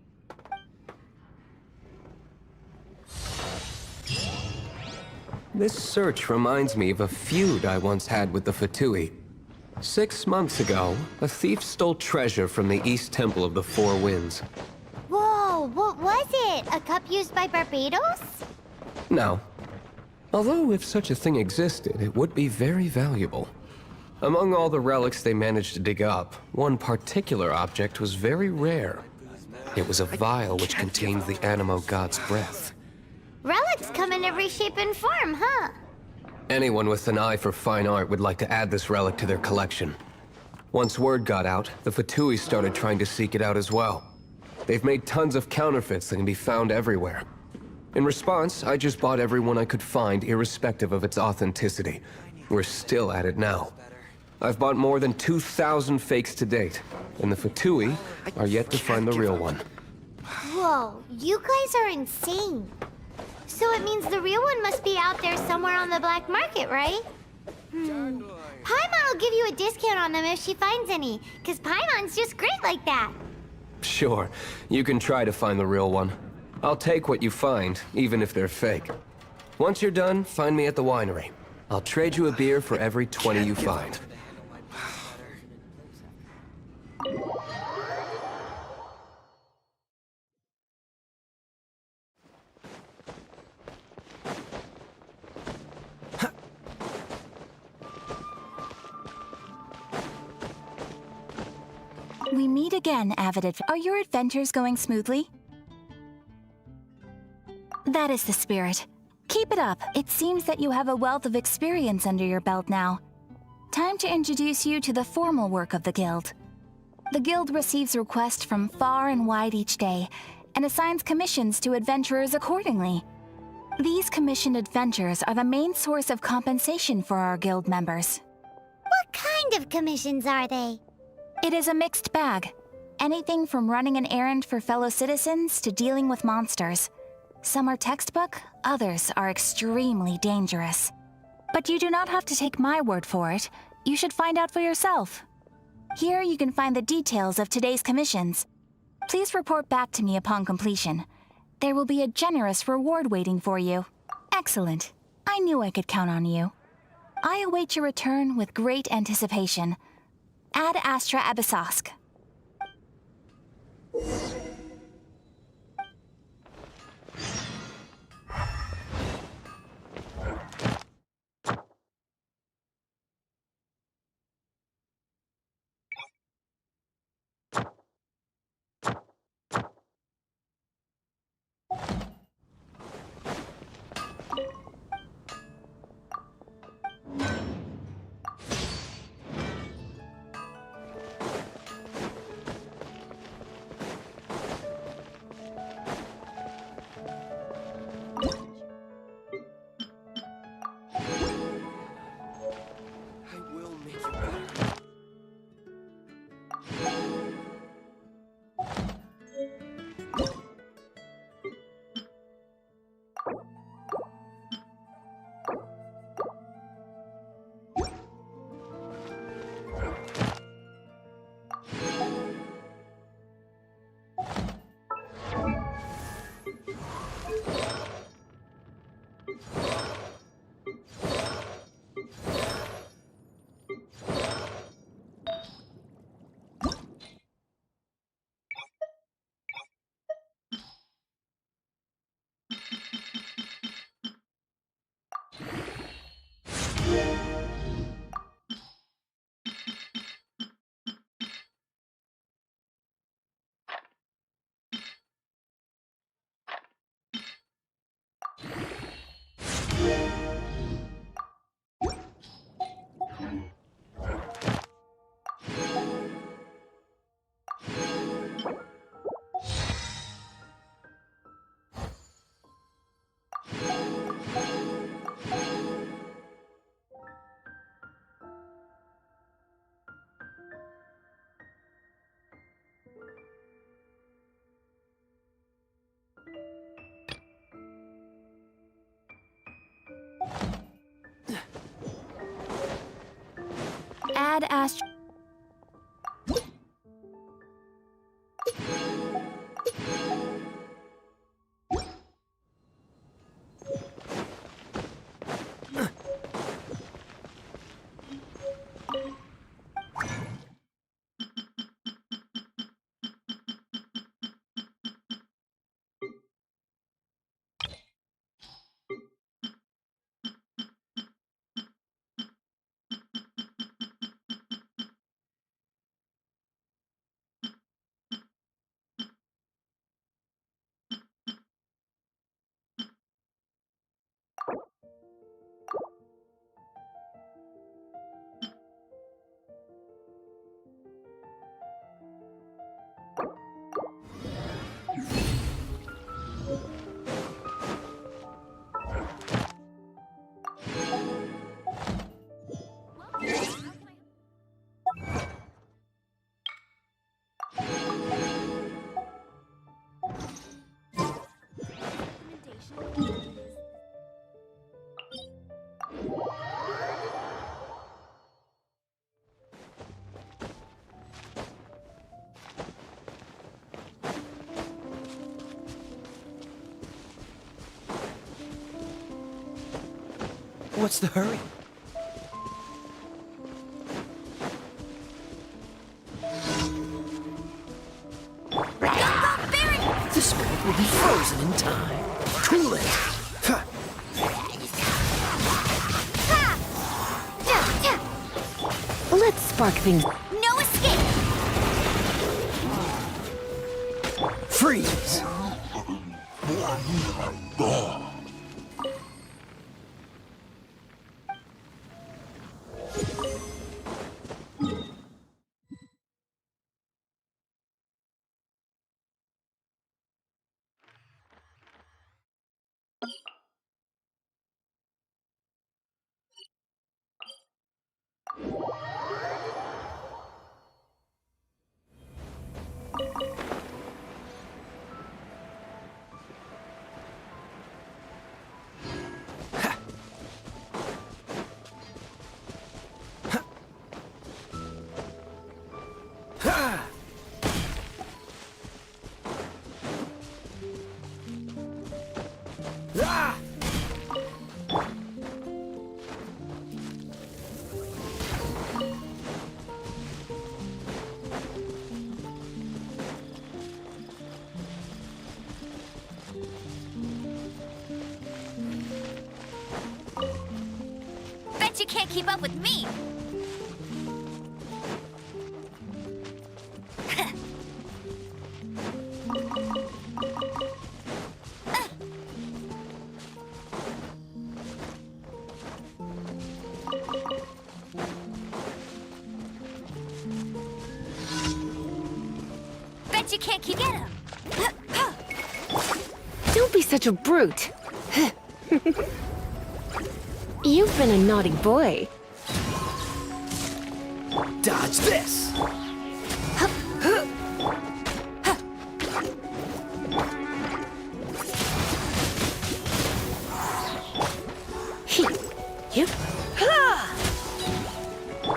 This search reminds me of a feud I once had with the Fatui. 6 months ago, a thief stole treasure from the East Temple of the Four Winds. Whoa, what was it? A cup used by Barbados? No. Although if such a thing existed, it would be very valuable. Among all the relics they managed to dig up, one particular object was very rare. It was a vial which contained the Animo God's breath. Relics come in every shape and form, huh? Anyone with an eye for fine art would like to add this relic to their collection. Once word got out, the Fatui started trying to seek it out as well. They've made tons of counterfeits that can be found everywhere. In response, I just bought every one I could find, irrespective of its authenticity. We're still at it now. I've bought more than 2,000 fakes to date, and the Fatui are yet to find the real one. Whoa, you guys are insane. So it means the real one must be out there somewhere on the black market, right? Paimon will give you a discount on them if she finds any, because Paimon's just great like that. Sure, you can try to find the real one. I'll take what you find, even if they're fake. Once you're done, find me at the winery. I'll trade you a beer for every 20 you find. We meet again, avid adventurers. Are your adventures going smoothly? That is the spirit. Keep it up. It seems that you have a wealth of experience under your belt now. Time to introduce you to the formal work of the Guild. The Guild receives requests from far and wide each day, and assigns commissions to adventurers accordingly. These commissioned adventures are the main source of compensation for our Guild members. What kind of commissions are they? It is a mixed bag. Anything from running an errand for fellow citizens to dealing with monsters. Some are textbook, others are extremely dangerous. But you do not have to take my word for it. You should find out for yourself. Here you can find the details of today's commissions. Please report back to me upon completion. There will be a generous reward waiting for you. Excellent. I knew I could count on you. I await your return with great anticipation. Ad Astra Abyssosque. bad astro... What's the hurry? This world will be frozen in time. Cool it. Huh. Let's spark things. No escape! Freeze! Bet you can't keep up with me! Bet you can't keep get him! Don't be such a brute. You've been a naughty boy. Dodge this!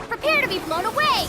Prepare to be blown away!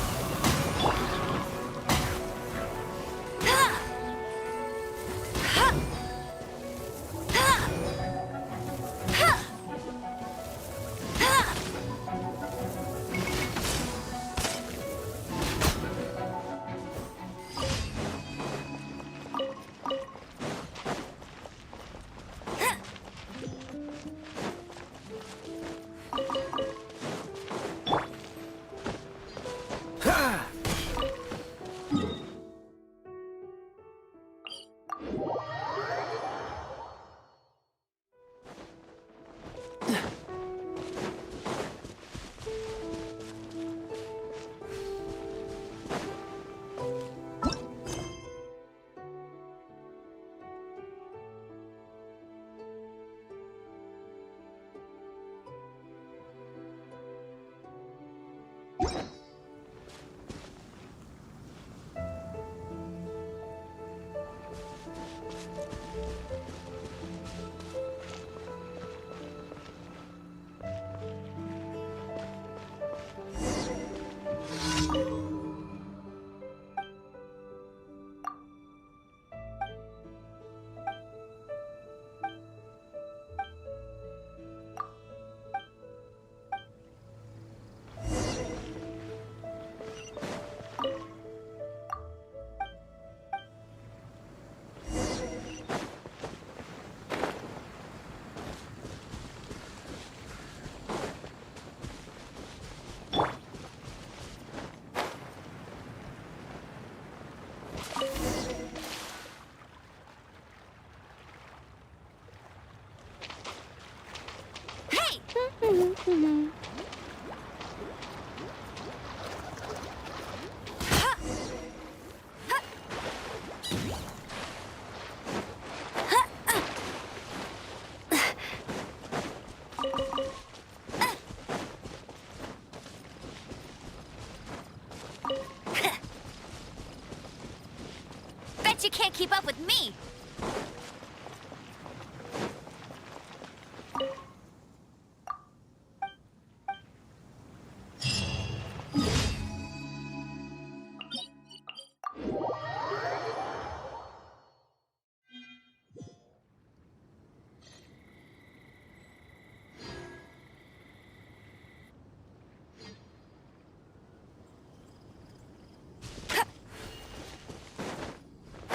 can't keep up with me!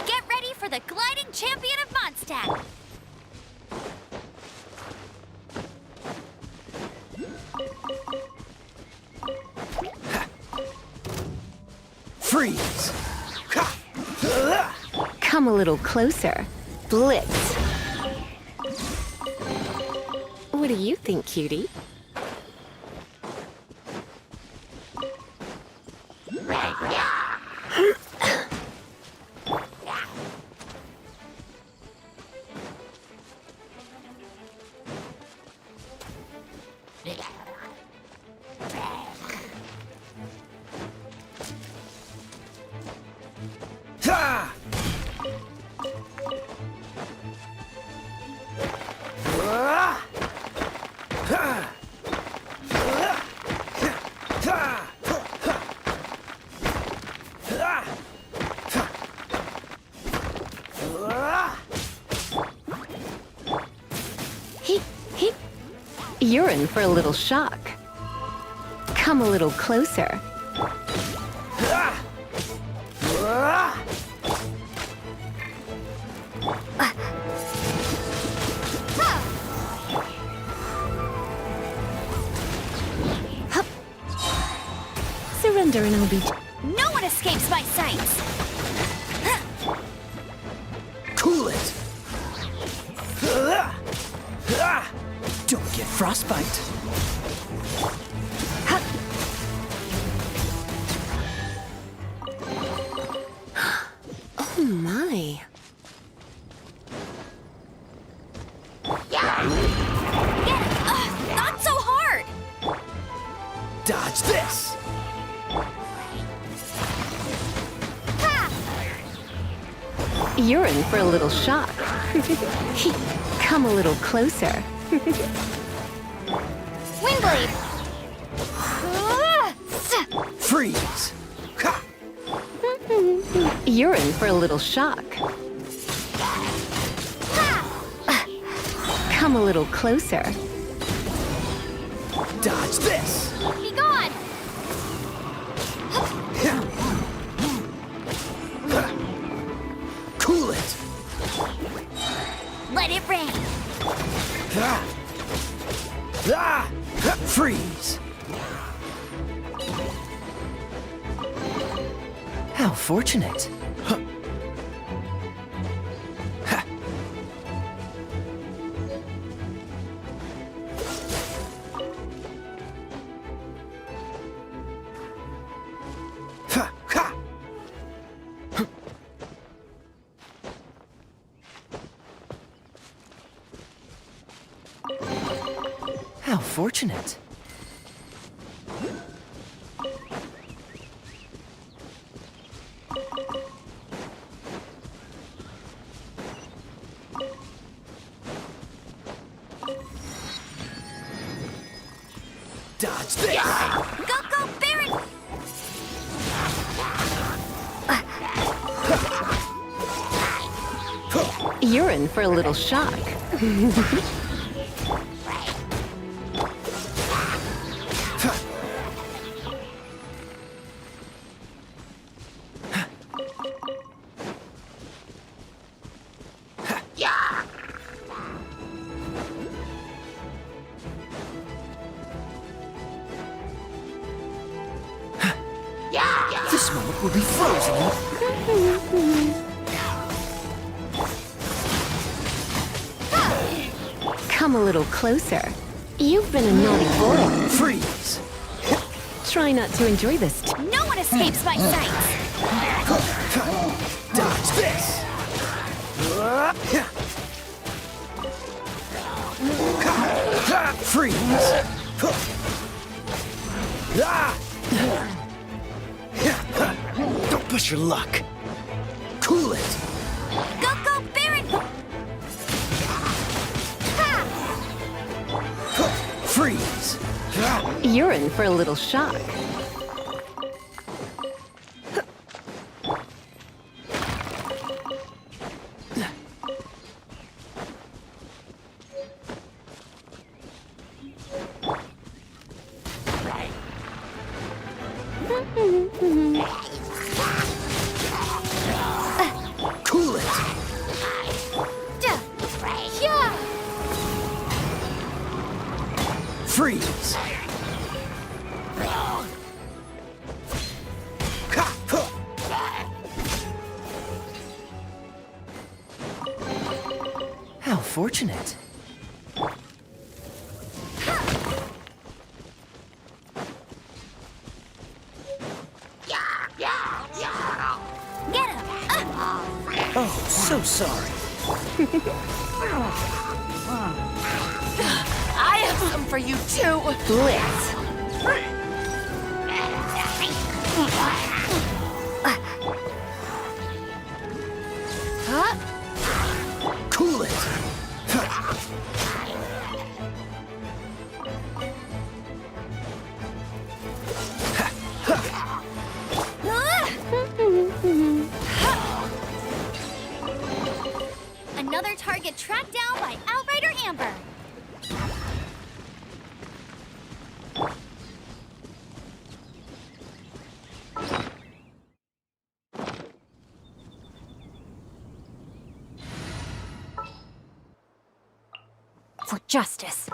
Get ready for the gliding champion of Mondstadt! Freeze! Come a little closer. Blitz. What do you think, cutie? You're in for a little shock. Come a little closer. Surrender and I'll be... No one escapes my sights! Cool it! Don't get frostbite. Oh my. Not so hard! Dodge this! You're in for a little shock. Come a little closer. Windblade! Freeze! You're in for a little shock. Come a little closer. Dodge this! Be gone! Cool it! Let it rain! Freeze! How fortunate. How fortunate. Dodge this! Go, Baron! You're in for a little shock. This moment will be frozen. Come a little closer. You've been a naughty boy. Freeze! Try not to enjoy this. No one escapes my sights! Dodge this! Freeze! Don't push your luck. Cool it! You're in for a little shock. Cool it! Freeze! How fortunate. Get him! Oh, so sorry. I have some for you too! Blitz. Cool it! Another target tracked down by Outrider Amber. For justice.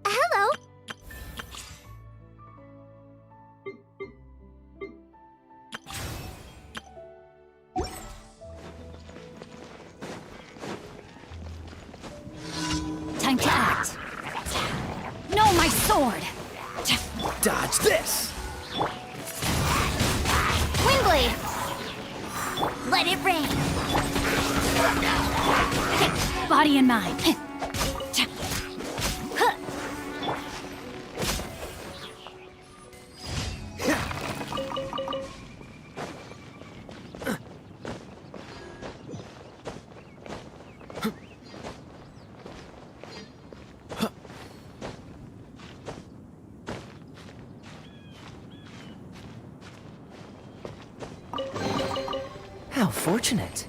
Hello. Time to act. No, my sword! Dodge this! Windblade! Let it rain! Body and mind. How fortunate.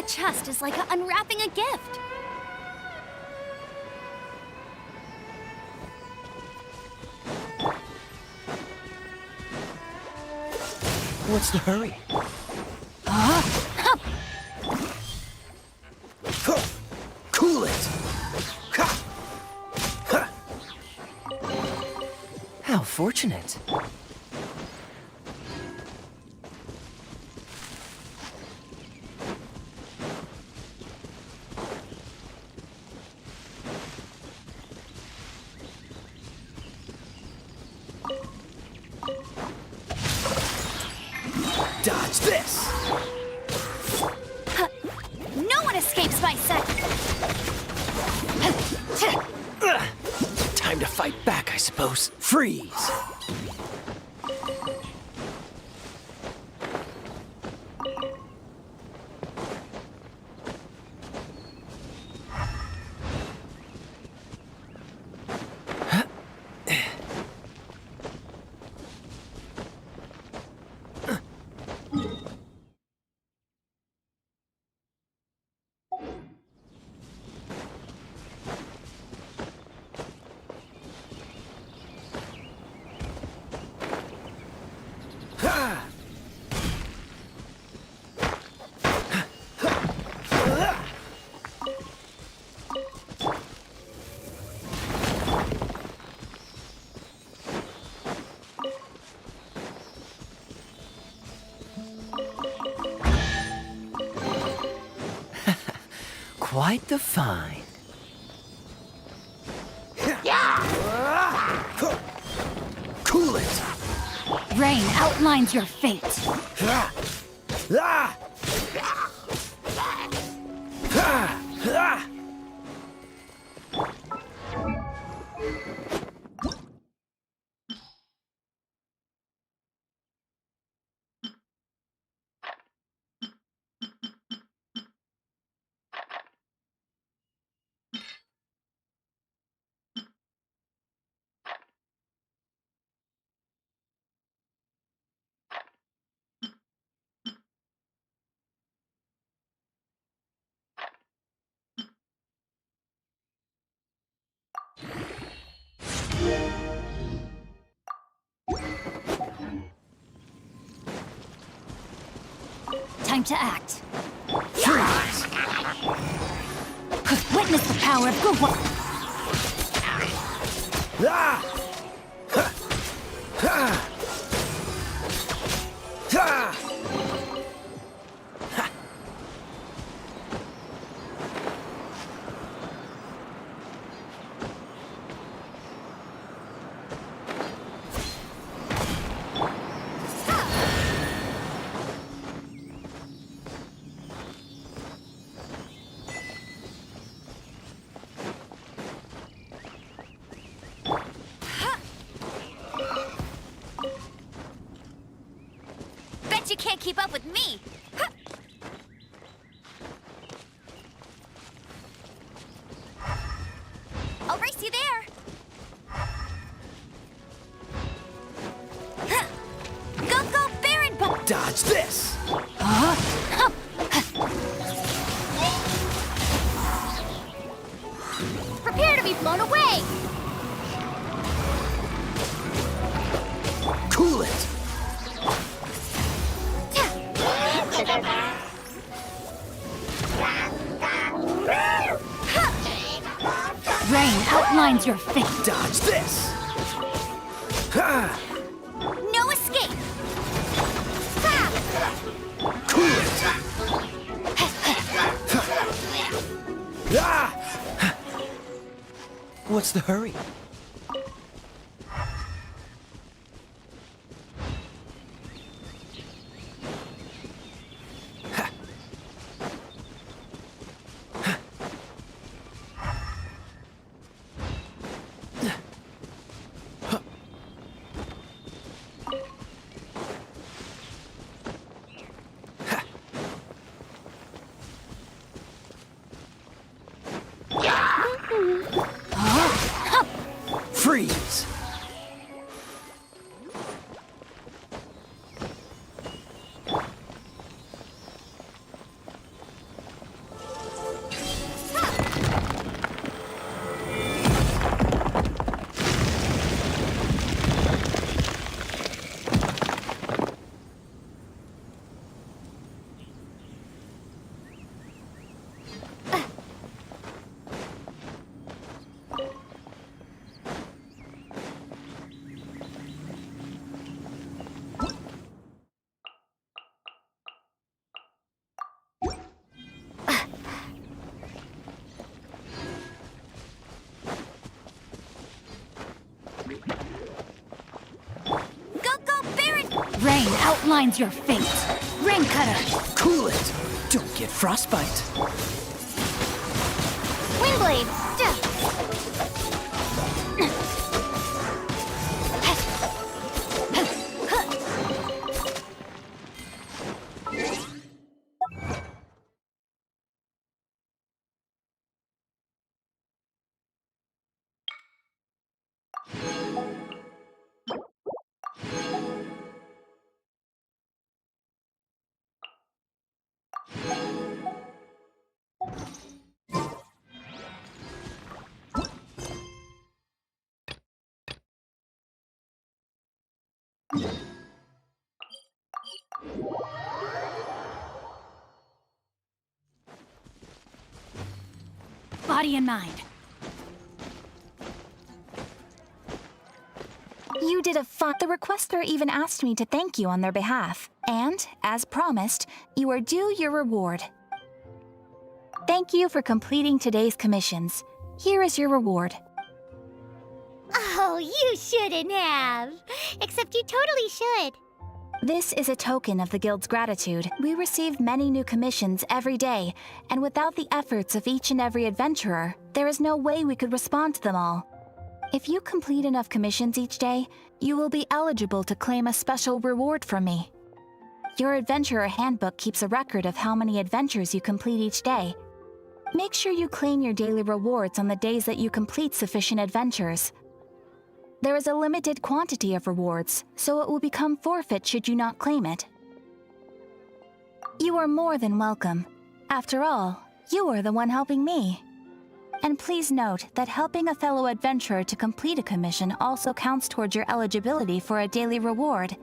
a chest is like unwrapping a gift. What's the hurry? Cool it! How fortunate. Dodge this! No one escapes my sight! Time to fight back, I suppose. Freeze! Quite the find. Cool it! Rain outlines your fate. Time to act. Freeze! Witness the power of Guwa. Bet you can't keep up with me. I'll race you there. Go, go, Baron! Dodge this! Prepare to be blown away! Cool it! Rain outlines your fate. Dodge this! No escape! Cool it! What's the hurry? Rain outlines your fate. Rain Cutter! Cool it! Don't get frostbite. Windblade! Body and mind. You did a fun. The requester even asked me to thank you on their behalf. And, as promised, you are due your reward. Thank you for completing today's commissions. Here is your reward. Oh, you shouldn't have. Except you totally should. This is a token of the Guild's gratitude. We receive many new commissions every day, and without the efforts of each and every adventurer, there is no way we could respond to them all. If you complete enough commissions each day, you will be eligible to claim a special reward from me. Your Adventurer Handbook keeps a record of how many adventures you complete each day. Make sure you claim your daily rewards on the days that you complete sufficient adventures. There is a limited quantity of rewards, so it will become forfeit should you not claim it. You are more than welcome. After all, you are the one helping me. And please note that helping a fellow adventurer to complete a commission also counts towards your eligibility for a daily reward.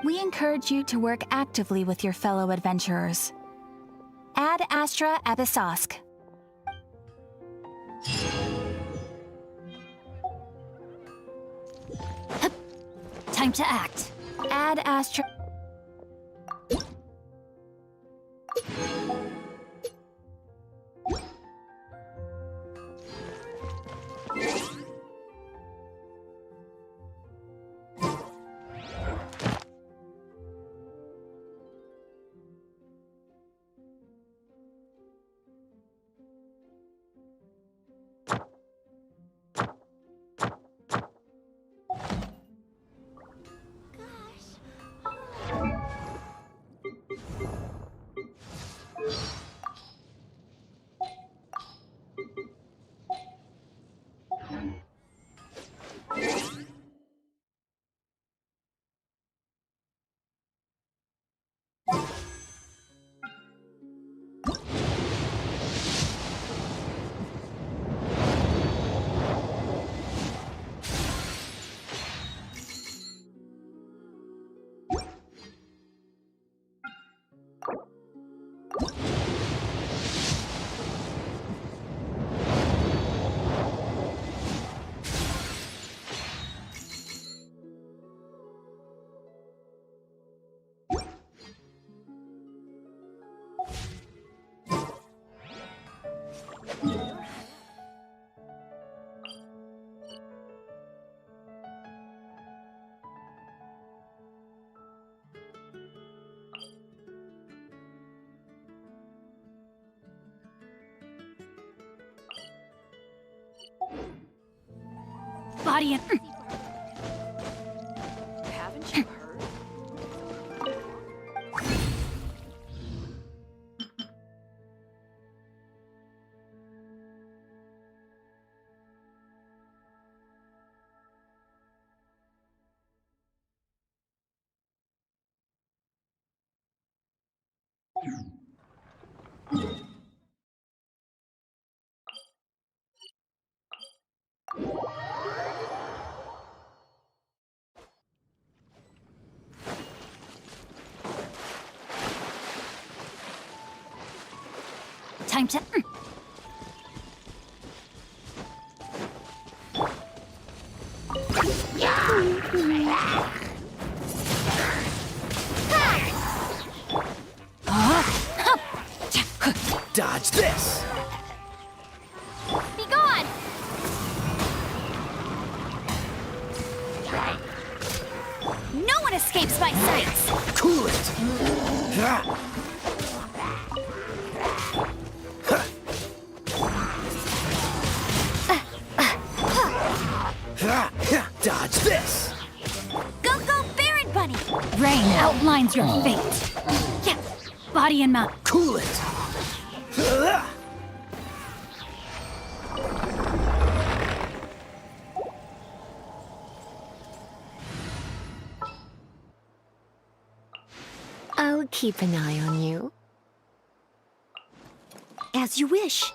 We encourage you to work actively with your fellow adventurers. Ad Astra Abyssosk. Time to act. Ad Astra... Body and... Haven't you heard? Time to... Dodge this! Be gone! No one escapes my sights. Cool it! Dodge this! Go, go, Baron Bunny! Rain outlines your fate. Yeah, body and mind. Cool it! I'll keep an eye on you. As you wish.